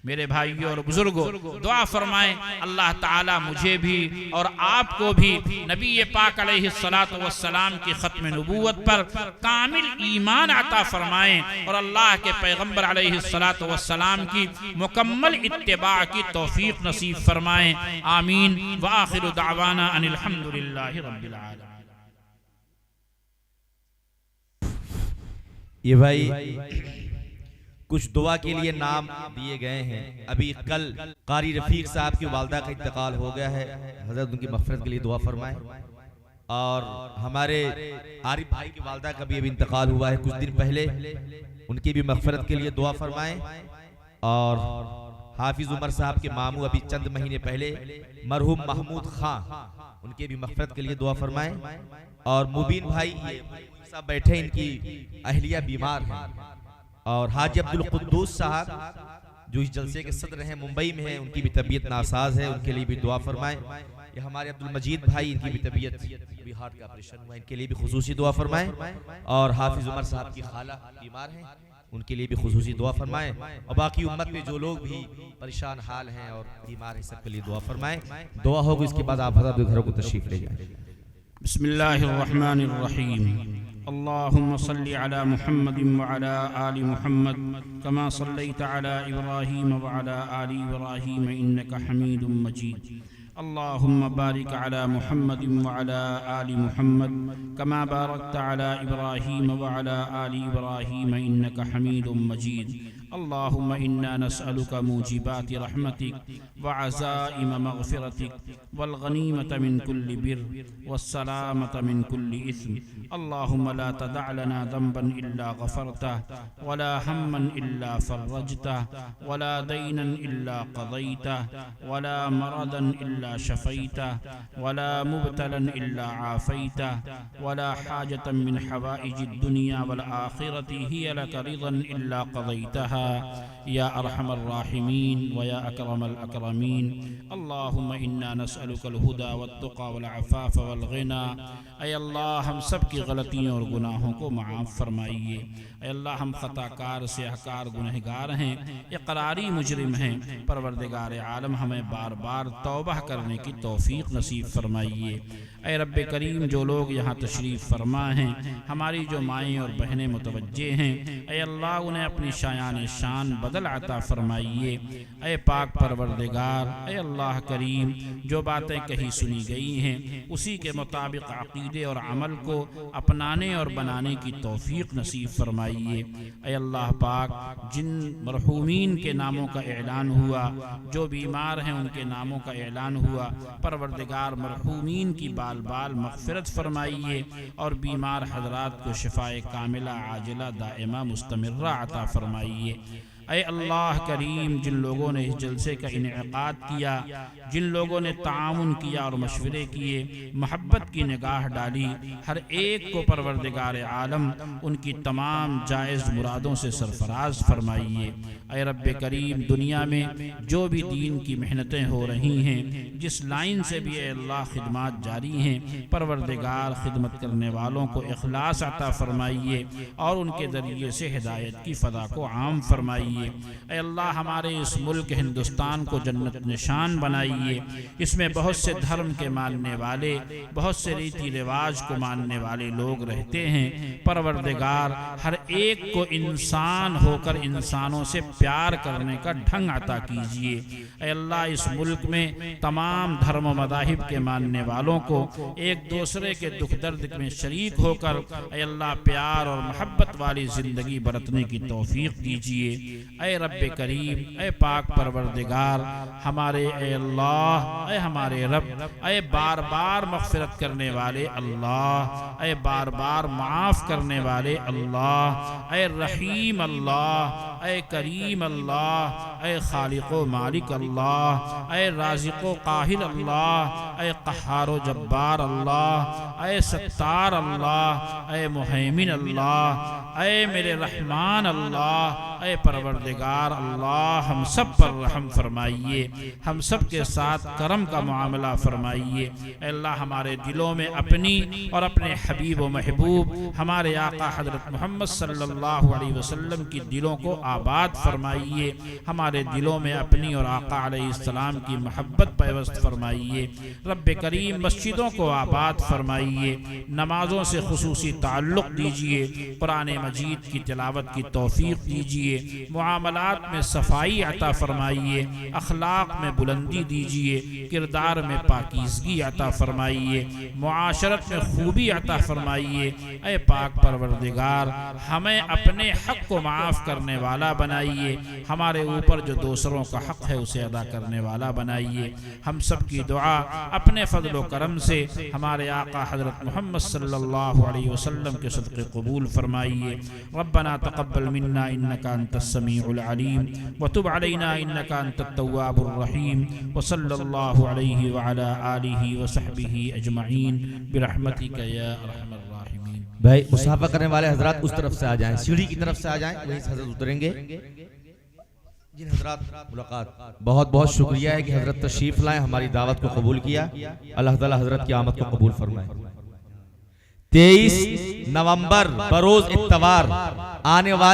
मेरे भाइयों और बुजुर्गों, दुआ फरमाएं अल्लाह ताला मुझे भी और आपको भी नबी पाक अलैहिस्सलातु वस्सलाम की खत्म नबूवत पर कामिल ईमान अता फरमाएं और अल्लाह के पैगंबर अलैहिस्सलातु वस्सलाम की मुकम्मल इत्तिबा की तौफीक नसीब फरमाएं। आमीन। व आखिरु दावाना अनिल हम्दुलिल्लाहि रब्बिल आलमीन। ये भाई कुछ दुआ के लिए नाम दिए गए हैं। अभी कल कारी रफीक साहब की वालदा का इंतकाल हो गया है, हजरत उनकी मग़फ़िरत के लिए दुआ फरमाएं। और हमारे आरिफ भाई की वालदा का भी अभी इंतकाल हुआ है कुछ दिन पहले, उनकी भी मग़फ़िरत के लिए दुआ फरमाएं। और हाफिज उमर साहब के मामू अभी चंद महीने पहले मरहूम महमूद खां, उनके भी मग़फ़िरत के लिए दुआ फरमाएं। और मुबीन भाई सब बैठे, इनकी अहलिया बीमार हैं। और हाजी अब्दुल कुद्दूस साहब जो इस जलसे के सदर हैं, मुंबई में हैं, उनकी भी तबीयत नासाज है, उनके लिए भी दुआ फरमाएं। ये हमारे अब्दुल मजीद भाई, इनकी भी तबीयत, अभी हार्ट का ऑपरेशन हुआ, इनके लिए भी खुसूसी दुआ फरमाएं। और हाफिज उमर साहब की खाला बीमार हैं, उनके लिए भी खुसूसी दुआ फरमाएं। और बाकी उम्मत में जो लोग भी परेशान हाल हैं और बीमार हैं, सबके लिए दुआ फरमाएं। दुआ होगी, इसके बाद आप हज़रत घरों को तशरीफ ले जाएं। बिस्मिल्लाहिर्रहमानिर्रहीम। अल्लाहुम्मा सल्लि अला मुहम्मदिन व अला आलि मुहम्मद कमा सल्लैता अला इब्राहीम व अला आलि इब्राहीम इन्नका हमीदुम मजीद। अल्लाहुम्मा बारिक अला मुहम्मदिन व अला आलि मुहम्मद कमा बारकता अला इब्राहीम व अला आलि इब्राहीम इन्नका हमीदुम मजीद। अल्लाहुम्मा इन्ना नस्अलुका मूजिबाति रहमतिक व अज़ाइम मग़फ़िरतिक वल गनीमत मिन कुल्लि बिर्र वस्सलामत मिन कुल्लि इस्म। अल्लाहुम्मा ला तदअ लना ज़ंबन इल्ला गफ़रतह वला हम्मन इल्ला फ़र्रजतह वला दैनन इल्ला क़ज़ैतह वला मरदन इल्ला शफ़ैतह वला मुब्तलन इल्ला आफ़ैतह वला हाजतन मिन हवाइजिद दुनिया वल आखिरति हिय लक रिज़न इल्ला क़ज़ैतहा या अरहमर राहिमीन व या अकरमल अकरमीन। अल्लाहुम्मा इन्ना नस्अलुकल हुदा वत्तुक़ा वल अफ़ाफ़ वल ग़िना। ऐ अल्लाह, हम सब की गलतियों और गुनाहों को माफ़ फरमाइए। ऐ अल्लाह, हम ख़ताकार सियाहकार गुनहगार हैं, इक़रारी मुजरिम हैं। परवरदिगार आलम, हमें बार बार तौबा करने की तौफ़ीक़ नसीब फरमाइए। ऐ रब्बे करीम, जो लोग यहाँ तशरीफ़ फरमा हैं, हमारी जो माएँ और बहनें मुतवज्जे हैं, ऐ अल्लाह उन्हें अपनी शायान शान बदल अता फरमाइए। ऐ पाक परवरदिगार, ऐ अल्लाह करीम, जो बातें कही सुनी गई हैं उसी के मुताबिक अक़ीदे और अमल को अपनाने और बनाने की तौफ़ीक़ नसीब फरमाइए। ऐ अल्लाह पाक, जिन मरहूमीन के नामों का ऐलान हुआ, जो बीमार हैं उनके नामों का ऐलान हुआ, परवरदिगार मरहूमीन की बाल बाल मग़फ़िरत फरमाइए और बीमार हज़रात को शिफ़ाए कामिला आजिला दाइमा मुस्तमिर्रा अता फरमाइए। ऐ अल्लाह करीम, जिन लोगों ने इस जलसे का इनेकाद किया, जिन लोगों ने तामुन किया और मशवरे किए, मोहब्बत की निगाह डाली, हर एक को परवरदिगार आलम उनकी तमाम जायज़ मुरादों से सरफराज फरमाइए। ऐ रब्बे करीम, दुनिया में जो भी दीन की मेहनतें हो रही हैं, जिस लाइन से भी अल्लाह खिदमत जारी हैं, परवरदिगार खिदमत करने वालों को इखलास अता फरमाइए और उनके ज़रिए से हिदायत की फ़ज़ा को आम फरमाइए। फरमाइए। ऐ अल्लाह हमारे इस मुल्क हिंदुस्तान को जन्नत निशान बनाइए। इसमें बहुत से धर्म के मानने वाले, बहुत से रीति रिवाज को मानने वाले लोग रहते हैं। परवरदिगार हर एक को इंसान होकर इंसानों से प्यार करने का ढंग अता कीजिए। ऐ अल्लाह इस मुल्क में तमाम धर्म मदाहिब के मानने वालों को एक दूसरे के दुख दर्द में शरीक होकर ऐ अल्लाह प्यार और मोहब्बत वाली ज़िंदगी बरतने की तौफीक दीजिए। ऐ रब्बे करीम, ऐ पाक परवरदिगार, हमारे ऐ अल्लाह, ऐ हमारे रब, ऐ बार बार मग़फ़िरत करने वाले अल्लाह, ऐ बार बार माफ़ करने वाले अल्लाह, ऐ रहीम अल्लाह, ऐ करीम अल्लाह, ऐ खालिक़ो मालिक अल्लाह, ऐ राज़िक़ो काहिल अल्लाह, ऐ क़हारो जब्बार अल्लाह, ऐ सत्तार अल्लाह, ऐ मुहैमिन अल्लाह, ऐ मेरे रहमान अल्लाह, ऐ परवरदिगार अल्लाह, हम सब पर रहम फरमाइए, हम सब के साथ करम का मामला फरमाइए। अल्लाह हमारे दिलों में अपनी और अपने हबीब व महबूब हमारे आका हज़रत मोहम्मद सल्लल्लाहु अलैहि वसल्लम की दिलों को आबाद फरमाइए। हमारे दिलों में अपनी और आका अलैहिस्सलाम की मोहब्बत पैवस्त फरमाइए। रब्बे करीम मस्जिदों को आबाद फरमाइए, नमाजों से खुसूसी ताल्लुक़ दीजिए, कुरान मजीद की तिलावत की तौफीक दीजिए, मुआमलात में सफाई अता फरमाइए, अखलाक में बुलंदी दीजिए, किरदार में पाकीज़गी अता फरमाइए, मुआशरत में खूबी अता फरमाइए। ऐ पाक परवरदिगार, हमें अपने हक़ को माफ़ करने वाला बनाइए, हमारे ऊपर जो दूसरों का हक़ है उसे अदा करने वाला बनाइए। हम सब की दुआ अपने फ़ज़ल व करम से हमारे आका हज़रत मोहम्मद सल्लल्लाहु अलैहि वसल्लम के सदक़े कबूल फरमाइए। रब्बना तक़ब्बल मिन्ना इन्नका अंतस समीउल अलीम व तुब अलैना इन्नका अंतत तव्वाबुर रहीम व सल्लल्लाहु अलैहि व अला आलिहि व सहबिहि अजमईन बिरहमतिका या अरहमर राहिमीन। भाई मुसाफा करने वाले हजरात उस तरफ से आ जाएं, सीढ़ी की तरफ से आ जाएं, वहीं से हजरत उतरेंगे। जिन हजरात मुलाकात, बहुत बहुत शुक्रिया है कि हजरत तशरीफ लाए, हमारी दावत को कबूल किया। अल्लाह ताला हजरत की आमद को कबूल फरमाए। 23 नवंबर बरोज इत्तवार आने वाले